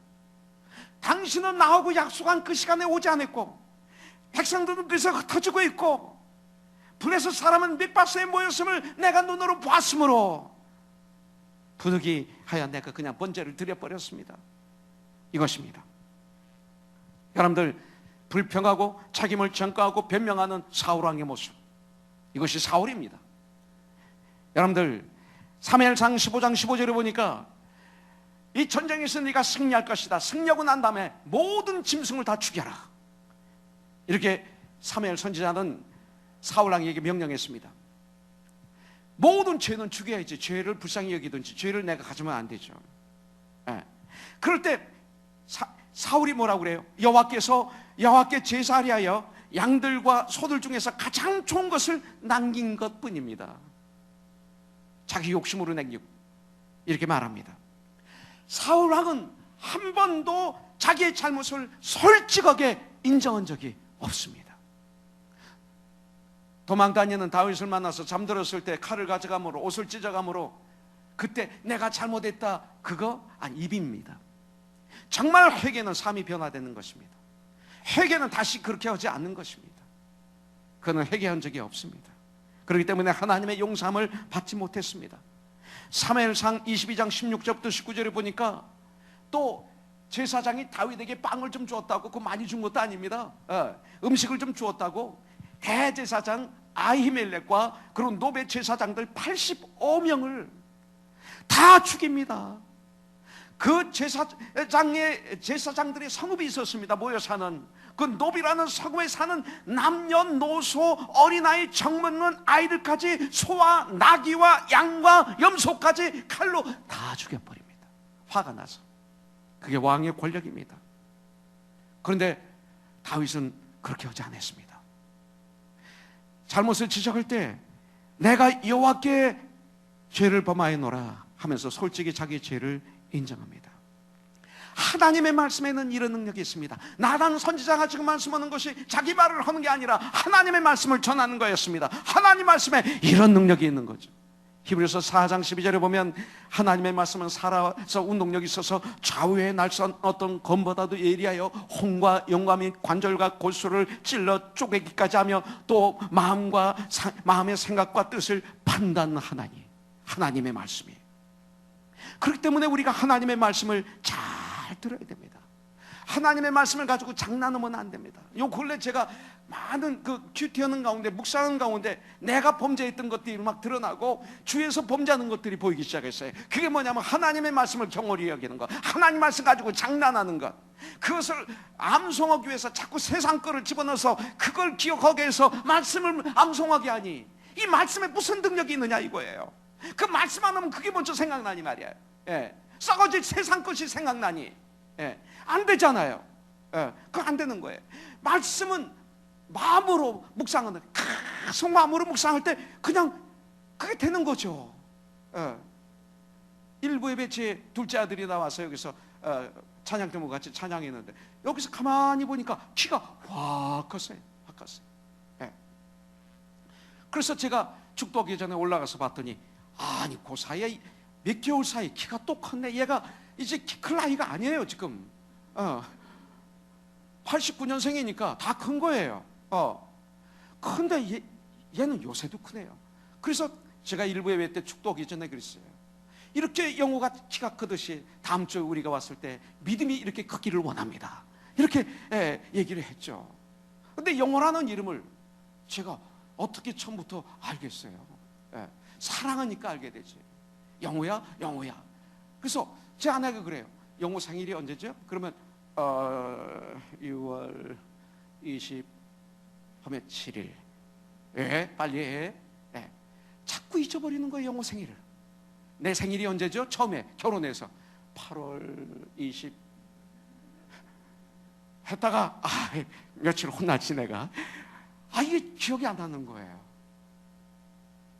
당신은 나하고 약속한 그 시간에 오지 않았고, 백성들은 그래서 흩어지고 있고, 불에서 사람은 밑바스에 모였음을 내가 눈으로 보았으므로 부득이하여 내가 그냥 번제를 드려버렸습니다. 이것입니다. 여러분들, 불평하고 책임을 전가하고 변명하는 사울왕의 모습, 이것이 사울입니다. 여러분들, 사무엘상 15장 15절에 보니까 이 전쟁에서 네가 승리할 것이다, 승리하고 난 다음에 모든 짐승을 다 죽여라, 이렇게 사무엘 선지자는 사울왕에게 명령했습니다. 모든 죄는 죽여야지. 죄를 불쌍히 여기든지 죄를 내가 가지면 안 되죠. 그럴 때 사울이 뭐라고 그래요? 여호와께 제사하여 양들과 소들 중에서 가장 좋은 것을 남긴 것뿐입니다. 자기 욕심으로 남기고 이렇게 말합니다. 사울 왕은 한 번도 자기의 잘못을 솔직하게 인정한 적이 없습니다. 도망다니는 다윗을 만나서 잠들었을 때 칼을 가져가므로, 옷을 찢어가므로, 그때 내가 잘못했다, 그거 입입니다. 정말 회개는 삶이 변화되는 것입니다. 회개는 다시 그렇게 하지 않는 것입니다. 그는 회개한 적이 없습니다. 그렇기 때문에 하나님의 용서함을 받지 못했습니다. 사무엘상 22장 16절부터 19절에 보니까 또 제사장이 다윗에게 빵을 좀 주었다고, 그거 많이 준 것도 아닙니다. 음식을 좀 주었다고 대제사장 아히멜렉과 그런 노베 제사장들 85명을 다 죽입니다. 그 제사장들의 성읍이 있었습니다. 모여 사는 그 노비라는 성읍에 사는 남녀노소 어린아이 정먹는 아이들까지 소와 나귀와 양과 염소까지 칼로 다 죽여버립니다. 화가 나서. 그게 왕의 권력입니다. 그런데 다윗은 그렇게 하지 않았습니다. 잘못을 지적할 때 내가 여호와께 죄를 범하였노라 하면서 솔직히 자기의 죄를 인정합니다. 하나님의 말씀에는 이런 능력이 있습니다. 나단 선지자가 지금 말씀하는 것이 자기 말을 하는 게 아니라 하나님의 말씀을 전하는 거였습니다. 하나님 말씀에 이런 능력이 있는 거죠. 히브리서 4장 12절에 보면 하나님의 말씀은 살아서 운동력이 있어서 좌우에 날선 어떤 검보다도 예리하여 혼과 영과 및 관절과 골수를 찔러 쪼개기까지 하며 또 마음의 생각과 뜻을 판단하나니, 하나님의 말씀이. 그렇기 때문에 우리가 하나님의 말씀을 잘 들어야 됩니다. 하나님의 말씀을 가지고 장난하면 안 됩니다. 요 근래 제가 많은 그 큐티하는 가운데, 묵상하는 가운데 내가 범죄했던 것들이 막 드러나고 주위에서 범죄하는 것들이 보이기 시작했어요. 그게 뭐냐면 하나님의 말씀을 경홀히 여기는 것, 하나님 말씀 가지고 장난하는 것, 그것을 암송하기 위해서 자꾸 세상 거를 집어넣어서 그걸 기억하게 해서 말씀을 암송하게 하니 이 말씀에 무슨 능력이 있느냐 이거예요. 그 말씀 안 하면 그게 먼저 생각나니 말이에요. 썩어질 세상 것이 생각나니 안 되잖아요. 그거 안 되는 거예요. 말씀은 마음으로 묵상하는, 계속 마음으로 묵상할 때 그냥 그게 되는 거죠. 일부 예배 제 둘째 아들이 나와서 여기서 찬양 때문에 같이 찬양했는데 여기서 가만히 보니까 키가 확 컸어요. 확 컸어요. 그래서 제가 축도하기 전에 올라가서 봤더니 아니 그 사이에 몇 개월 사이 키가 또 컸네. 얘가 이제 키 클 나이가 아니에요 지금. 89년생이니까 다 큰 거예요. 근데 얘는 요새도 크네요. 그래서 제가 일부 예배 때 축도하기 전에 그랬어요. 이렇게 영호가 키가 크듯이 다음 주에 우리가 왔을 때 믿음이 이렇게 크기를 원합니다. 이렇게 얘기를 했죠. 근데 영호라는 이름을 제가 어떻게 처음부터 알겠어요? 사랑하니까 알게 되지. 영호야, 영호야. 그래서 제 아내가 그래요. 영호 생일이 언제죠? 그러면 6월 20 하면 7일. 빨리 해. 자꾸 잊어버리는 거예요, 영호 생일을. 내 생일이 언제죠? 처음에 결혼해서 8월 20 했다가 며칠 혼났지 내가. 이게 기억이 안 나는 거예요.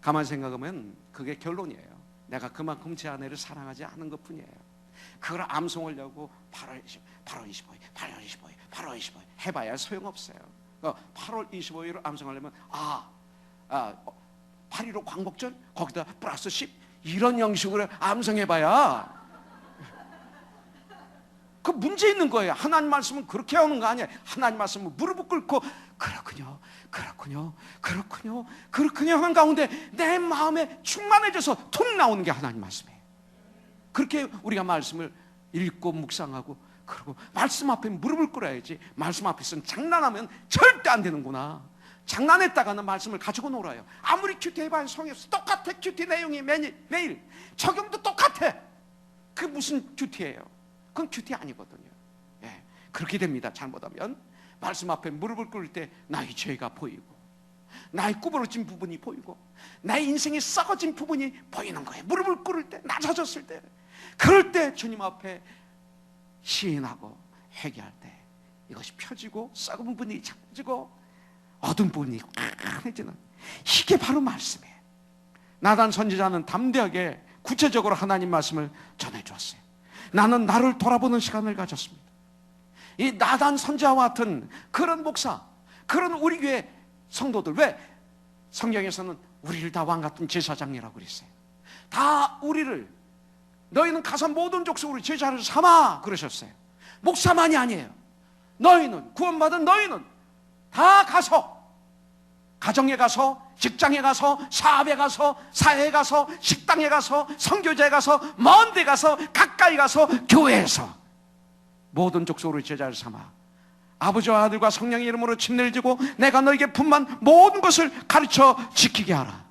가만 생각하면 그게 결론이에요. 내가 그만큼 제 아내를 사랑하지 않은 것 뿐이에요. 그걸 암송하려고 8월 25일, 8월 25일, 8월 25일 해봐야 소용없어요. 8월 25일을 암송하려면 8.15 광복절 거기다 플러스 10 이런 형식으로 암송해봐야 그 문제 있는 거예요. 하나님 말씀은 그렇게 하는 거 아니에요. 하나님 말씀은 무릎을 꿇고 그렇군요, 그렇군요, 그렇군요, 그렇군요 하는 가운데 내 마음에 충만해져서 툭 나오는 게 하나님 말씀이에요. 그렇게 우리가 말씀을 읽고 묵상하고 그리고 말씀 앞에 무릎을 꿇어야지. 말씀 앞에서는 장난하면 절대 안 되는구나. 장난했다가는 말씀을 가지고 놀아요. 아무리 큐티 해봐야 소용없어. 똑같아. 큐티 내용이 매일 적용도 똑같아. 그게 무슨 큐티예요? 그건 큐티 아니거든요. 그렇게 됩니다. 잘못하면 말씀 앞에 무릎을 꿇을 때 나의 죄가 보이고 나의 구부러진 부분이 보이고 나의 인생이 썩어진 부분이 보이는 거예요. 무릎을 꿇을 때, 낮아졌을 때, 그럴 때 주님 앞에 시인하고 회개할 때 이것이 펴지고 썩은 부분이 작아지고 어두운 부분이 환해지는, 이게 바로 말씀이에요. 나단 선지자는 담대하게 구체적으로 하나님 말씀을 전해주었어요. 나는 나를 돌아보는 시간을 가졌습니다. 이 나단 선지자와 같은 그런 목사, 그런 우리 교회 성도들, 왜? 성경에서는 우리를 다 왕같은 제사장이라고 그랬어요. 다 우리를 너희는 가서 모든 족속으로 제자를 삼아 그러셨어요. 목사만이 아니에요. 너희는, 구원받은 너희는 다 가서, 가정에 가서, 직장에 가서, 사업에 가서, 사회에 가서, 식당에 가서, 선교제에 가서, 먼 데 가서, 가까이 가서, 교회에서 모든 족속으로 제자를 삼아 아버지와 아들과 성령의 이름으로 침례를 지고 내가 너에게 분만 모든 것을 가르쳐 지키게 하라.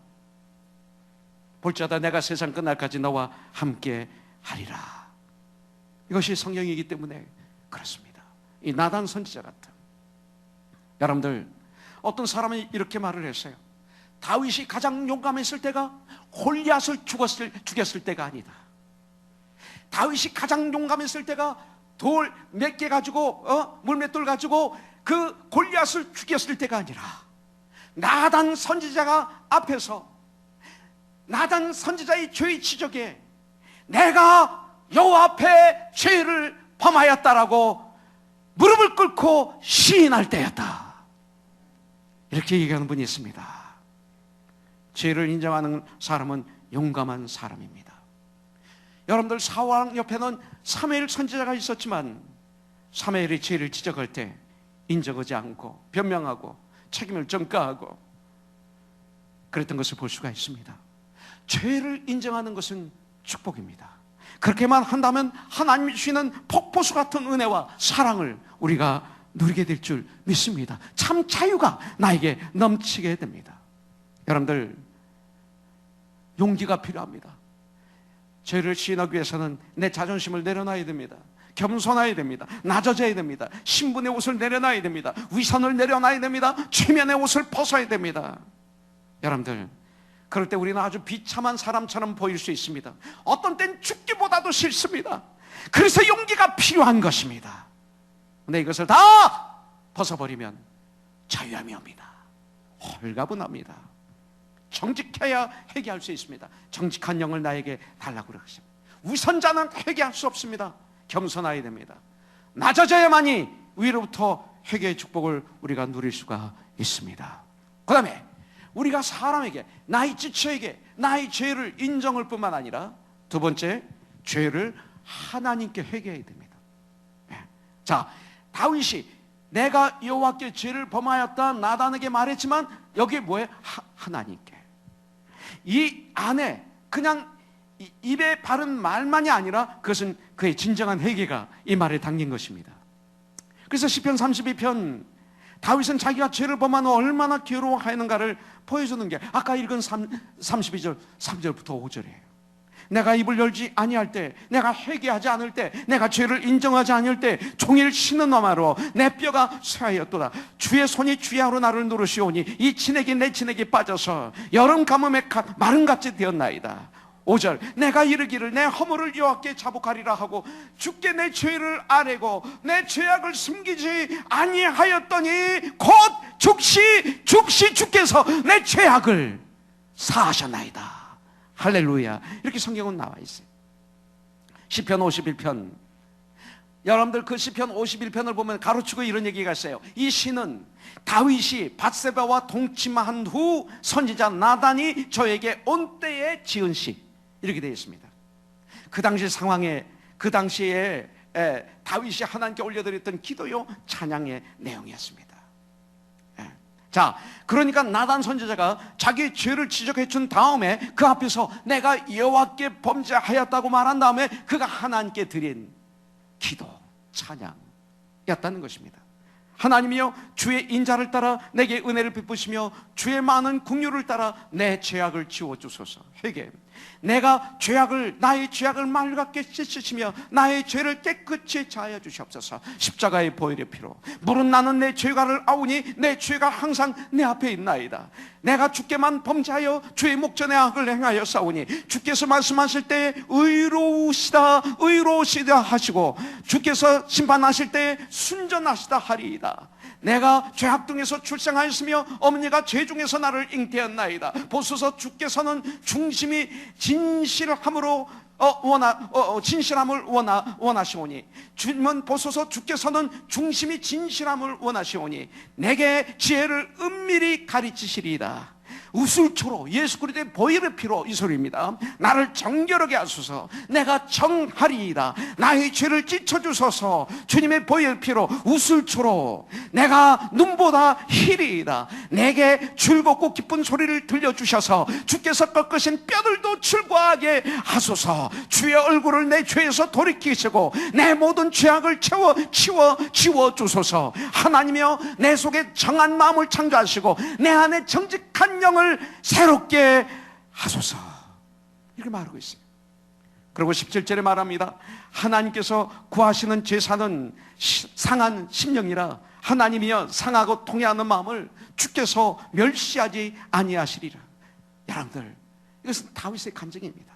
볼지어다 내가 세상 끝날까지 너와 함께 하리라. 이것이 성령이기 때문에 그렇습니다. 이 나단 선지자 같은, 여러분들, 어떤 사람이 이렇게 말을 했어요. 다윗이 가장 용감했을 때가 골리앗을 죽였을 때가 아니다. 다윗이 가장 용감했을 때가 돌 몇 개 가지고 물맷돌 가지고 그 골리앗을 죽였을 때가 아니라 나단 선지자가 앞에서 나단 선지자의 죄의 지적에 내가 여호와 앞에 죄를 범하였다라고 무릎을 꿇고 시인할 때였다. 이렇게 얘기하는 분이 있습니다. 죄를 인정하는 사람은 용감한 사람입니다. 여러분들, 사울왕 옆에는 사무엘 선지자가 있었지만 사무엘이 죄를 지적할 때 인정하지 않고 변명하고 책임을 전가하고 그랬던 것을 볼 수가 있습니다. 죄를 인정하는 것은 축복입니다. 그렇게만 한다면 하나님이 주시는 폭포수 같은 은혜와 사랑을 우리가 누리게 될 줄 믿습니다. 참 자유가 나에게 넘치게 됩니다. 여러분들, 용기가 필요합니다. 죄를 시인하기 위해서는 내 자존심을 내려놔야 됩니다. 겸손해야 됩니다. 낮아져야 됩니다. 신분의 옷을 내려놔야 됩니다. 위선을 내려놔야 됩니다. 체면의 옷을 벗어야 됩니다. 여러분들, 그럴 때 우리는 아주 비참한 사람처럼 보일 수 있습니다. 어떤 땐 죽기보다도 싫습니다. 그래서 용기가 필요한 것입니다. 근데 이것을 다 벗어버리면 자유함이 옵니다. 홀가분합니다. 정직해야 회개할 수 있습니다. 정직한 영을 나에게 달라고 그러십니다. 위선자는 회개할 수 없습니다. 겸손해야 됩니다. 낮아져야만이 위로부터 회개의 축복을 우리가 누릴 수가 있습니다. 그 다음에 우리가 사람에게, 나의 지체에게 나의 죄를 인정할 뿐만 아니라 두 번째, 죄를 하나님께 회개해야 됩니다. 자, 다윗이 내가 여호와께 죄를 범하였다 나단에게 말했지만 여기에 뭐예요? 하나님께. 이 안에 그냥 입에 바른 말만이 아니라 그것은 그의 진정한 회개가 이 말에 담긴 것입니다. 그래서 시편 32편, 다윗은 자기가 죄를 범한 후 얼마나 괴로워하는가를 보여주는 게 아까 읽은 32절 3절부터 5절이에요. 내가 입을 열지 아니할 때, 내가 회개하지 않을 때, 내가 죄를 인정하지 않을 때 종일 쉬는 너마로 내 뼈가 쇠하였도다. 주의 손이 주야로 나를 누르시오니 이 진액이 내 진액에 빠져서 여름 가뭄에 마름같이 되었나이다. 5절, 내가 이르기를 내 허물을 여호와께 자복하리라 하고 주께 내 죄를 아뢰고 내 죄악을 숨기지 아니하였더니 곧 즉시 주께서 내 죄악을 사하셨나이다. 할렐루야. 이렇게 성경은 나와 있어요. 시편 51편, 여러분들 그 시편 51편을 보면 가로치고 이런 얘기가 있어요. 이 시는 다윗이 밧세바와 동침한 후 선지자 나단이 저에게 온 때에 지은 시, 이렇게 되어 있습니다. 그 당시 상황에, 그 당시에 다윗이 하나님께 올려드렸던 기도요 찬양의 내용이었습니다. 자, 그러니까 나단 선지자가 자기의 죄를 지적해 준 다음에 그 앞에서 내가 여호와께 범죄하였다고 말한 다음에 그가 하나님께 드린 기도, 찬양이었다는 것입니다. 하나님이여, 주의 인자를 따라 내게 은혜를 베푸시며 주의 많은 긍휼을 따라 내 죄악을 지워주소서. 회개. 내가 나의 죄악을 맑게 씻으시며 나의 죄를 깨끗이 자하여 주시옵소서. 십자가의 보혈의 피로 물은 나는 내 죄가를 아우니 내 죄가 항상 내 앞에 있나이다. 내가 주께만 범죄하여 주의 목전에 악을 행하여 싸우니 주께서 말씀하실 때 의로우시다 하시고 주께서 심판하실 때 순전하시다 하리이다. 내가 죄악둥에서 출생하였으며 어머니가 죄 중에서 나를 잉태했나이다. 보소서, 주께서는 중심이 진실함을 원하시오니 주님은 보소서, 주께서는 중심이 진실함을 원하시오니 내게 지혜를 은밀히 가르치시리이다. 우술초로 예수 그리스도의 보혈의 피로 이 소리입니다. 나를 정결하게 하소서. 내가 정하리이다. 나의 죄를 찢어주소서. 주님의 보혈의 피로 우술초로 내가 눈보다 희리이다. 내게 즐겁고 기쁜 소리를 들려주셔서 주께서 꺾으신 뼈들도 즐거워하게 하소서. 주의 얼굴을 내 죄에서 돌이키시고 내 모든 죄악을 지워주소서. 하나님이여, 내 속에 정한 마음을 창조하시고 내 안에 정직한 영을 새롭게 하소서. 이렇게 말하고 있어요. 그리고 17절에 말합니다. 하나님께서 구하시는 제사는 상한 심령이라. 하나님이여, 상하고 통해하는 마음을 주께서 멸시하지 아니하시리라. 여러분들, 이것은 다윗의 감정입니다.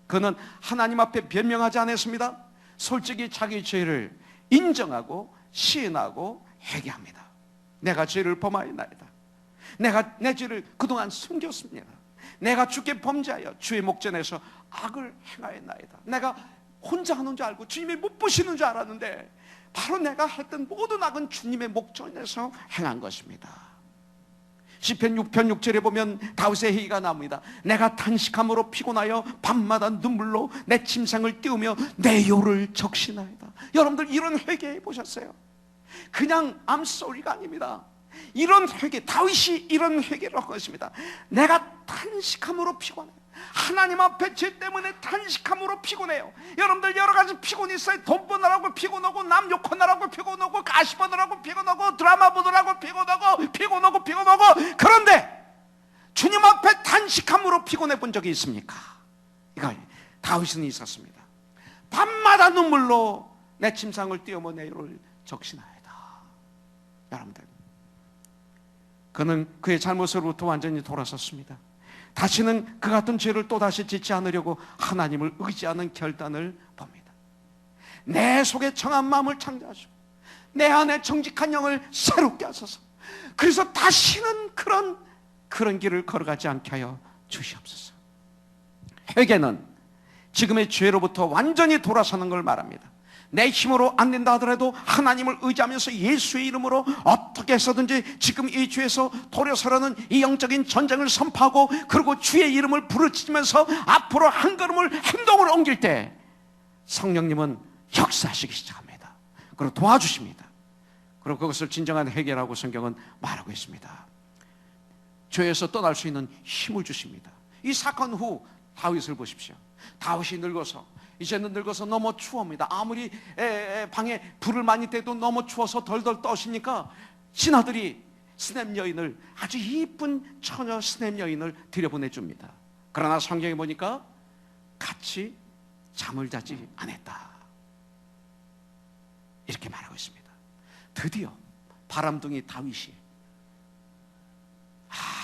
그는 하나님 앞에 변명하지 않았습니다. 솔직히 자기 죄를 인정하고 시인하고 회개합니다. 내가 죄를 범하였나이다. 내가 내 죄를 그동안 숨겼습니다. 내가 주께 범죄하여 주의 목전에서 악을 행하였나이다. 내가 혼자 하는 줄 알고 주님이 못 보시는 줄 알았는데 바로 내가 했던 모든 악은 주님의 목전에서 행한 것입니다. 시편 6편 6절에 보면 다윗의 회개가 나옵니다. 내가 탄식함으로 피곤하여 밤마다 눈물로 내 침상을 띄우며 내 요를 적시나이다. 여러분들, 이런 회개해 보셨어요? 그냥 I'm sorry가 아닙니다. 이런 회개, 다윗이 이런 회개를 한 것입니다. 내가 탄식함으로 피곤해요. 하나님 앞에 죄 때문에 탄식함으로 피곤해요. 여러분들, 여러 가지 피곤이 있어요. 돈 버느라고 피곤하고, 남 욕하느라고 피곤하고, 가시 버느라고 피곤하고, 드라마 보느라고 피곤하고. 그런데 주님 앞에 탄식함으로 피곤해 본 적이 있습니까? 이거 다윗은 있었습니다. 밤마다 눈물로 내 침상을 띄우며 내 요를 적시나이다. 여러분들, 그는 그의 잘못으로부터 완전히 돌아섰습니다. 다시는 그 같은 죄를 또다시 짓지 않으려고 하나님을 의지하는 결단을 봅니다. 내 속에 정한 마음을 창조하시고 내 안에 정직한 영을 새롭게 하소서. 그래서 다시는 그런 길을 걸어가지 않게 하여 주시옵소서. 회개는 지금의 죄로부터 완전히 돌아서는 걸 말합니다. 내 힘으로 안 된다 하더라도 하나님을 의지하면서 예수의 이름으로 어떻게 해서든지 지금 이 죄에서 돌아서라는 이 영적인 전쟁을 선포하고, 그리고 주의 이름을 부르짖으면서 앞으로 한 걸음을 행동을 옮길 때 성령님은 역사하시기 시작합니다. 그리고 도와주십니다. 그리고 그것을 진정한 회개라고 성경은 말하고 있습니다. 죄에서 떠날 수 있는 힘을 주십니다. 이 사건 후 다윗을 보십시오. 다윗이 이제는 늙어서 너무 추웁니다. 아무리 방에 불을 많이 떼도 너무 추워서 덜덜 떠시니까 신하들이 스냅 여인을, 아주 이쁜 처녀 스냅 여인을 들여보내줍니다. 그러나 성경에 보니까 같이 잠을 자지 않았다, 이렇게 말하고 있습니다. 드디어 바람둥이 다윗이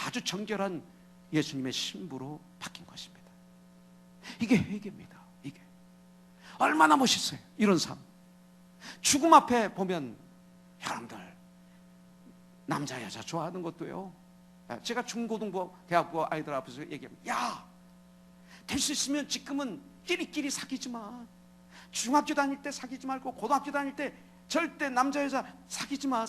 아주 정결한 예수님의 신부로 바뀐 것입니다. 이게 회개입니다. 이게 얼마나 멋있어요, 이런 삶. 죽음 앞에 보면 여러분들, 남자 여자 좋아하는 것도요, 제가 중고등부 대학부 아이들 앞에서 얘기합니다. 야, 될 수 있으면 지금은 끼리끼리 사귀지 마. 중학교 다닐 때 사귀지 말고 고등학교 다닐 때 절대 남자 여자 사귀지 마.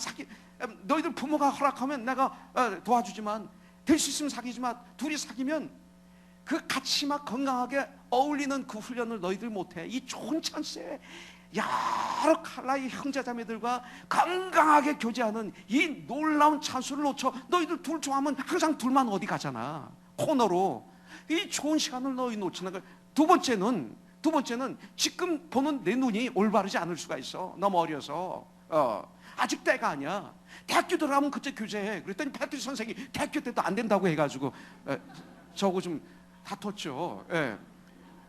너희들 부모가 허락하면 내가 도와주지만 될 수 있으면 사귀지 마. 둘이 사귀면 그 같이 막 건강하게 어울리는 그 훈련을 너희들 못해. 이 좋은 찬스에 여러 칼라의 형제자매들과 건강하게 교제하는 이 놀라운 찬스를 놓쳐 너희들 둘 좋아하면 항상 둘만 어디 가잖아, 코너로. 이 좋은 시간을 너희 놓치는 거야. 두 번째는 지금 보는 내 눈이 올바르지 않을 수가 있어. 너무 어려서. 아직 때가 아니야. 대학교 들어가면 그때 교제해. 그랬더니 패트리 선생이 대학교 때도 안 된다고 해가지고 저거 좀 다퉜죠. 예.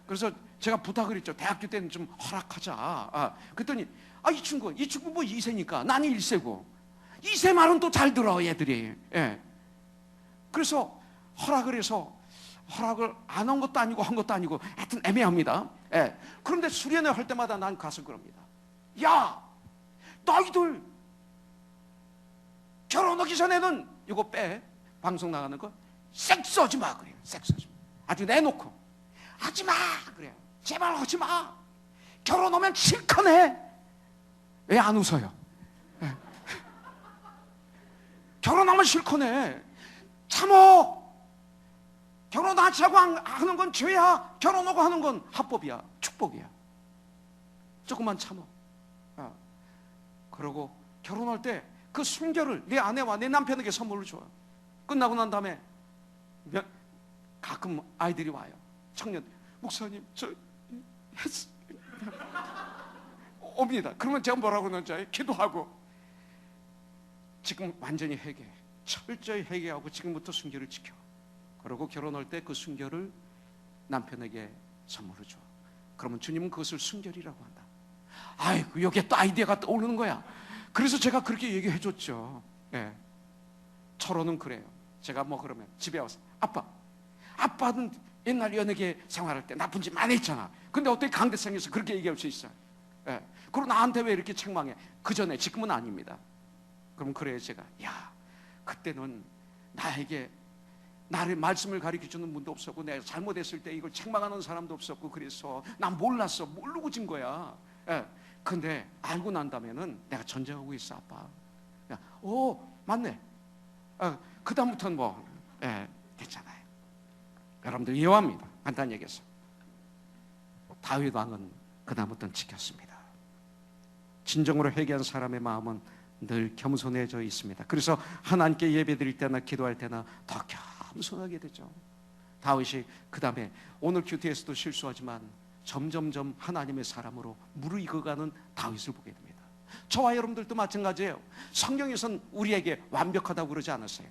그래서 제가 부탁을 했죠. 대학교 때는 좀 허락하자. 그랬더니 이 친구 뭐 2세니까 나는 1세고 2세 말은 또 잘 들어 얘들이. 예. 그래서 허락을 안 한 것도 아니고 한 것도 아니고 하여튼 애매합니다. 예. 그런데 수련회 할 때마다 난 가서 그럽니다. 야, 너희들 결혼하기 전에는 이거 빼, 방송 나가는 거 섹스하지 마 그래요. 섹스하지 마. 아주 내놓고 하지 마 그래요. 제발 하지 마. 결혼하면 실컷 해. 왜 안 웃어요? 예. 결혼하면 실컷 해. 참어. 결혼하지 하고 하는 건 죄야. 결혼하고 하는 건 합법이야. 축복이야. 조금만 참아. 그러고 결혼할 때 그 순결을 내 아내와 내 남편에게 선물로 줘. 끝나고 난 다음에 가끔 아이들이 와요. 청년, 목사님 저 옵니다. 그러면 제가 뭐라고 그러는지 알아요? 기도하고 지금 완전히 회개해. 철저히 회개하고 지금부터 순결을 지켜. 그러고 결혼할 때 그 순결을 남편에게 선물로 줘. 그러면 주님은 그것을 순결이라고 한다. 아이고, 여기에 또 아이디어가 떠오르는 거야. 그래서 제가 그렇게 얘기해 줬죠. 예. 철호는 그래요. 제가 뭐 그러면 집에 와서 아빠는 옛날 연예계 생활할 때 나쁜 짓 많이 했잖아. 근데 어떻게 강대상에서 그렇게 얘기할 수 있어? 예. 그리고 나한테 왜 이렇게 책망해? 그 전에, 지금은 아닙니다. 그럼 그래요. 제가 그때는 나에게 나를 말씀을 가르쳐주는 분도 없었고, 내가 잘못했을 때 이걸 책망하는 사람도 없었고, 그래서 난 몰랐어. 모르고 진 거야. 예. 근데 알고 난다면은 내가 전쟁하고 있어, 아빠. 오, 맞네. 그 다음부터는 뭐 됐잖아요. 여러분들 이해합니다. 간단히 얘기해서 다윗 왕은 그 다음부터는 지켰습니다. 진정으로 회개한 사람의 마음은 늘 겸손해져 있습니다. 그래서 하나님께 예배드릴 때나 기도할 때나 더 겸손하게 되죠. 다윗이 그 다음에 오늘 큐티에서도 실수하지만 점점점 하나님의 사람으로 무르익어가는 다윗을 보게 됩니다. 저와 여러분들도 마찬가지예요. 성경에서는 우리에게 완벽하다고 그러지 않았어요.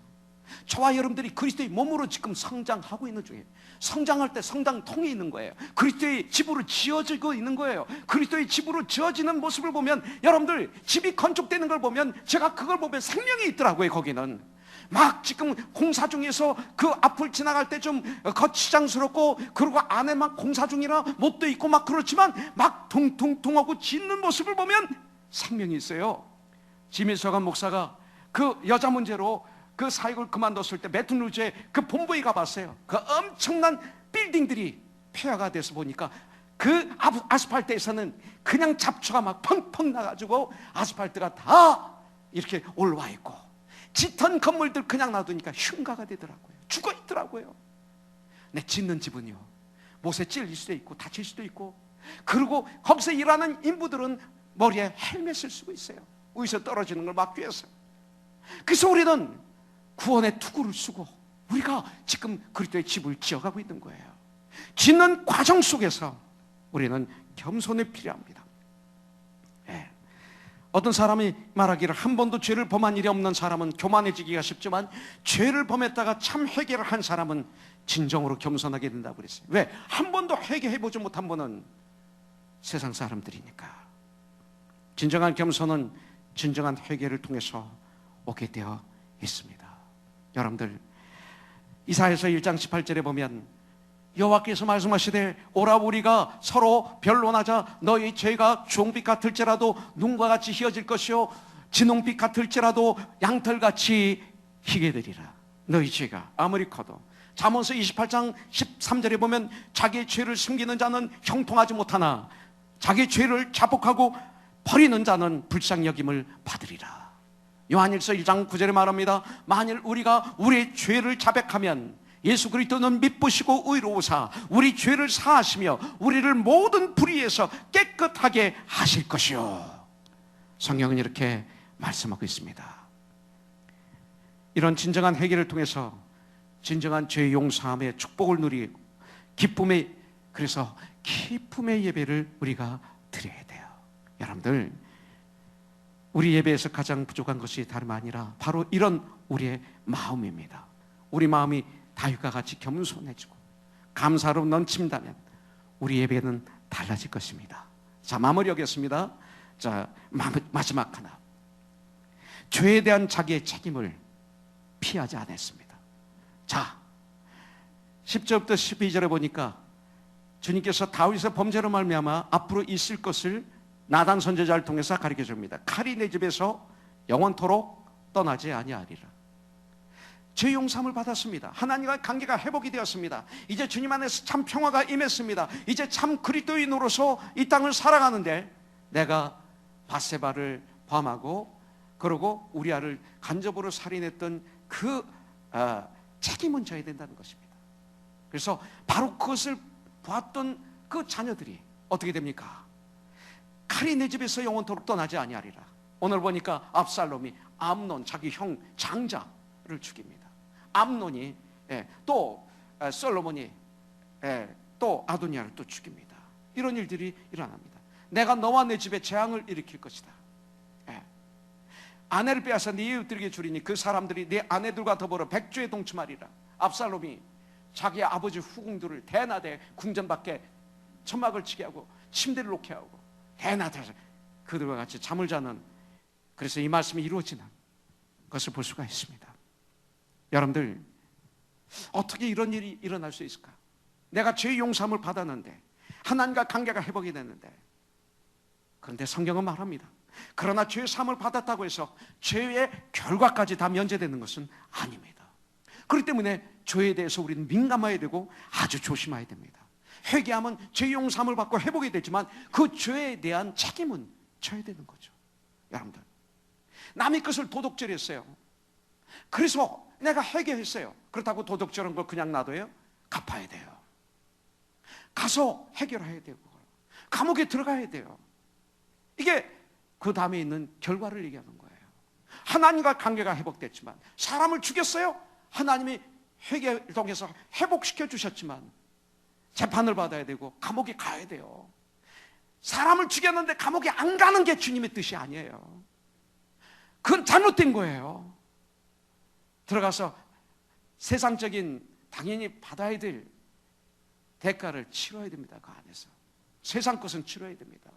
저와 여러분들이 그리스도의 몸으로 지금 성장하고 있는 중이에요. 성장할 때 성장통이 있는 거예요. 그리스도의 집으로 지어지고 있는 거예요. 그리스도의 집으로 지어지는 모습을 보면, 여러분들 집이 건축되는 걸 보면, 제가 그걸 보면 생명이 있더라고요. 거기는 막 지금 공사 중에서 그 앞을 지나갈 때 좀 거치장스럽고, 그리고 안에 막 공사 중이라 못도 있고 막 그렇지만 막 둥둥둥하고 짓는 모습을 보면 생명이 있어요. 지미서간 목사가 그 여자 문제로 그 사역을 그만뒀을 때 매튼루즈에 그 본부에 가봤어요. 그 엄청난 빌딩들이 폐허가 돼서 보니까 그 아스팔트에서는 그냥 잡초가 막 펑펑 나가지고 아스팔트가 다 이렇게 올라와 있고, 짙은 건물들 그냥 놔두니까 흉가가 되더라고요. 죽어 있더라고요. 내 짓는 집은요, 못에 찔릴 수도 있고 다칠 수도 있고, 그리고 거기서 일하는 인부들은 머리에 헬멧을 쓰고 있어요. 위에서 떨어지는 걸 막기 위해서. 그래서 우리는 구원의 투구를 쓰고 우리가 지금 그리스도의 집을 지어가고 있는 거예요. 짓는 과정 속에서 우리는 겸손이 필요합니다. 어떤 사람이 말하기를, 한 번도 죄를 범한 일이 없는 사람은 교만해지기가 쉽지만 죄를 범했다가 참 회개를 한 사람은 진정으로 겸손하게 된다고 그랬어요. 왜? 한 번도 회개해보지 못한 분은 세상 사람들이니까. 진정한 겸손은 진정한 회개를 통해서 오게 되어 있습니다. 여러분들, 이사야서 1장 18절에 보면 여호와께서 말씀하시되, 오라 우리가 서로 변론하자. 너희 죄가 주홍빛 같을지라도 눈과 같이 희어질 것이요 진홍빛 같을지라도 양털같이 희게 되리라. 너희 죄가 아무리 커도. 잠언서 28장 13절에 보면 자기의 죄를 숨기는 자는 형통하지 못하나 자기 죄를 자복하고 버리는 자는 불쌍히 여김을 받으리라. 요한일서 1장 9절에 말합니다. 만일 우리가 우리의 죄를 자백하면 예수 그리스도는 미쁘시고 의로우사 우리 죄를 사하시며 우리를 모든 불의에서 깨끗하게 하실 것이요. 성경은 이렇게 말씀하고 있습니다. 이런 진정한 회개를 통해서 진정한 죄 용서함의 축복을 누리고 기쁨의, 그래서 기쁨의 예배를 우리가 드려야 돼요. 여러분들, 우리 예배에서 가장 부족한 것이 다름 아니라 바로 이런 우리의 마음입니다. 우리 마음이 다윗과 같이 겸손해지고 감사로 넘친다면 우리 예배는 달라질 것입니다. 자, 마무리하겠습니다. 자, 마지막 하나. 죄에 대한 자기의 책임을 피하지 않았습니다. 자, 10절부터 12절에 보니까 주님께서 다윗의 범죄로 말미암아 앞으로 있을 것을 나단 선지자를 통해서 가르쳐 줍니다. 칼이 내 집에서 영원토록 떠나지 아니하리라. 죄 용서함을 받았습니다. 하나님과 관계가 회복이 되었습니다. 이제 주님 안에서 참 평화가 임했습니다. 이제 참 그리스도인으로서 이 땅을 살아가는데 내가 밧세바를 범하고 그러고 우리아를 간접으로 살인했던 그 책임은 져야 된다는 것입니다. 그래서 바로 그것을 보았던 그 자녀들이 어떻게 됩니까? 칼이 내 집에서 영원토록 떠나지 아니하리라. 오늘 보니까 압살롬이 암논, 자기 형 장자를 죽입니다. 암논이 또 솔로몬이 또 아도니아를 또 죽입니다. 이런 일들이 일어납니다. 내가 너와 내 집에 재앙을 일으킬 것이다. 아내를 빼앗아 네 이웃들에게 주리니 그 사람들이 네 아내들과 더불어 백주에 동침하리라. 압살롬이 자기 아버지 후궁들을 대낮에 궁전 밖에 천막을 치게 하고 침대를 놓게 하고 대낮에 그들과 같이 잠을 자는, 그래서 이 말씀이 이루어지는 것을 볼 수가 있습니다. 여러분들, 어떻게 이런 일이 일어날 수 있을까? 내가 죄의 용서함을 받았는데, 하나님과 관계가 회복이 됐는데, 그런데 성경은 말합니다. 그러나 죄의 사함을 받았다고 해서 죄의 결과까지 다 면제되는 것은 아닙니다. 그렇기 때문에 죄에 대해서 우리는 민감해야 되고 아주 조심해야 됩니다. 회개하면 죄의 용서함을 받고 회복이 되지만 그 죄에 대한 책임은 져야 되는 거죠. 여러분들, 남의 것을 도둑질했어요. 그래서 내가 회개했어요. 그렇다고 도둑질한 걸 그냥 놔둬요? 갚아야 돼요. 가서 해결해야 되고 감옥에 들어가야 돼요. 이게 그 다음에 있는 결과를 얘기하는 거예요. 하나님과 관계가 회복됐지만, 사람을 죽였어요. 하나님이 회개를 통해서 회복시켜 주셨지만 재판을 받아야 되고 감옥에 가야 돼요. 사람을 죽였는데 감옥에 안 가는 게 주님의 뜻이 아니에요. 그건 잘못된 거예요. 들어가서 세상적인 당연히 받아야 될 대가를 치러야 됩니다. 그 안에서 세상 것은 치러야 됩니다.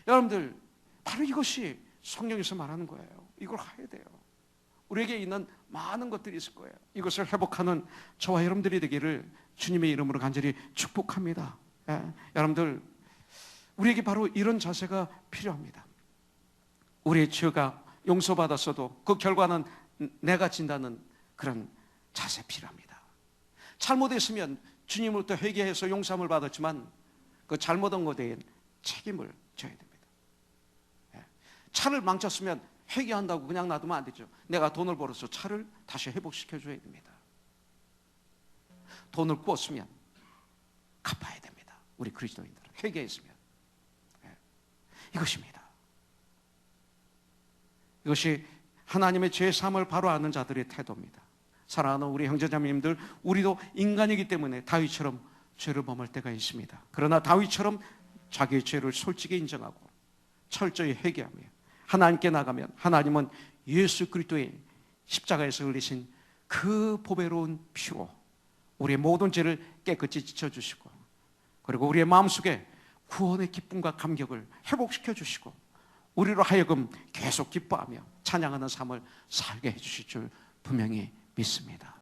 여러분들, 바로 이것이 성경에서 말하는 거예요. 이걸 해야 돼요. 우리에게 있는 많은 것들이 있을 거예요. 이것을 회복하는 저와 여러분들이 되기를 주님의 이름으로 간절히 축복합니다. 여러분들, 우리에게 바로 이런 자세가 필요합니다. 우리의 죄가 용서받았어도 그 결과는 내가 진다는 그런 자세 필요합니다. 잘못했으면 주님으로부터 회개해서 용서함을 받았지만 그 잘못한 것에 대한 책임을 져야 됩니다. 차를 망쳤으면 회개한다고 그냥 놔두면 안 되죠. 내가 돈을 벌어서 차를 다시 회복시켜줘야 됩니다. 돈을 꾸었으면 갚아야 됩니다. 우리 그리스도인들은 회개했으면. 이것입니다. 이것이 하나님의 죄 사함을 바로 아는 자들의 태도입니다. 사랑하는 우리 형제자매님들, 우리도 인간이기 때문에 다윗처럼 죄를 범할 때가 있습니다. 그러나 다윗처럼 자기의 죄를 솔직히 인정하고 철저히 회개하며 하나님께 나가면 하나님은 예수 그리스도의 십자가에서 흘리신 그 보배로운 피로 우리의 모든 죄를 깨끗이 씻어주시고, 그리고 우리의 마음속에 구원의 기쁨과 감격을 회복시켜 주시고 우리로 하여금 계속 기뻐하며 찬양하는 삶을 살게 해주실 줄 분명히 믿습니다.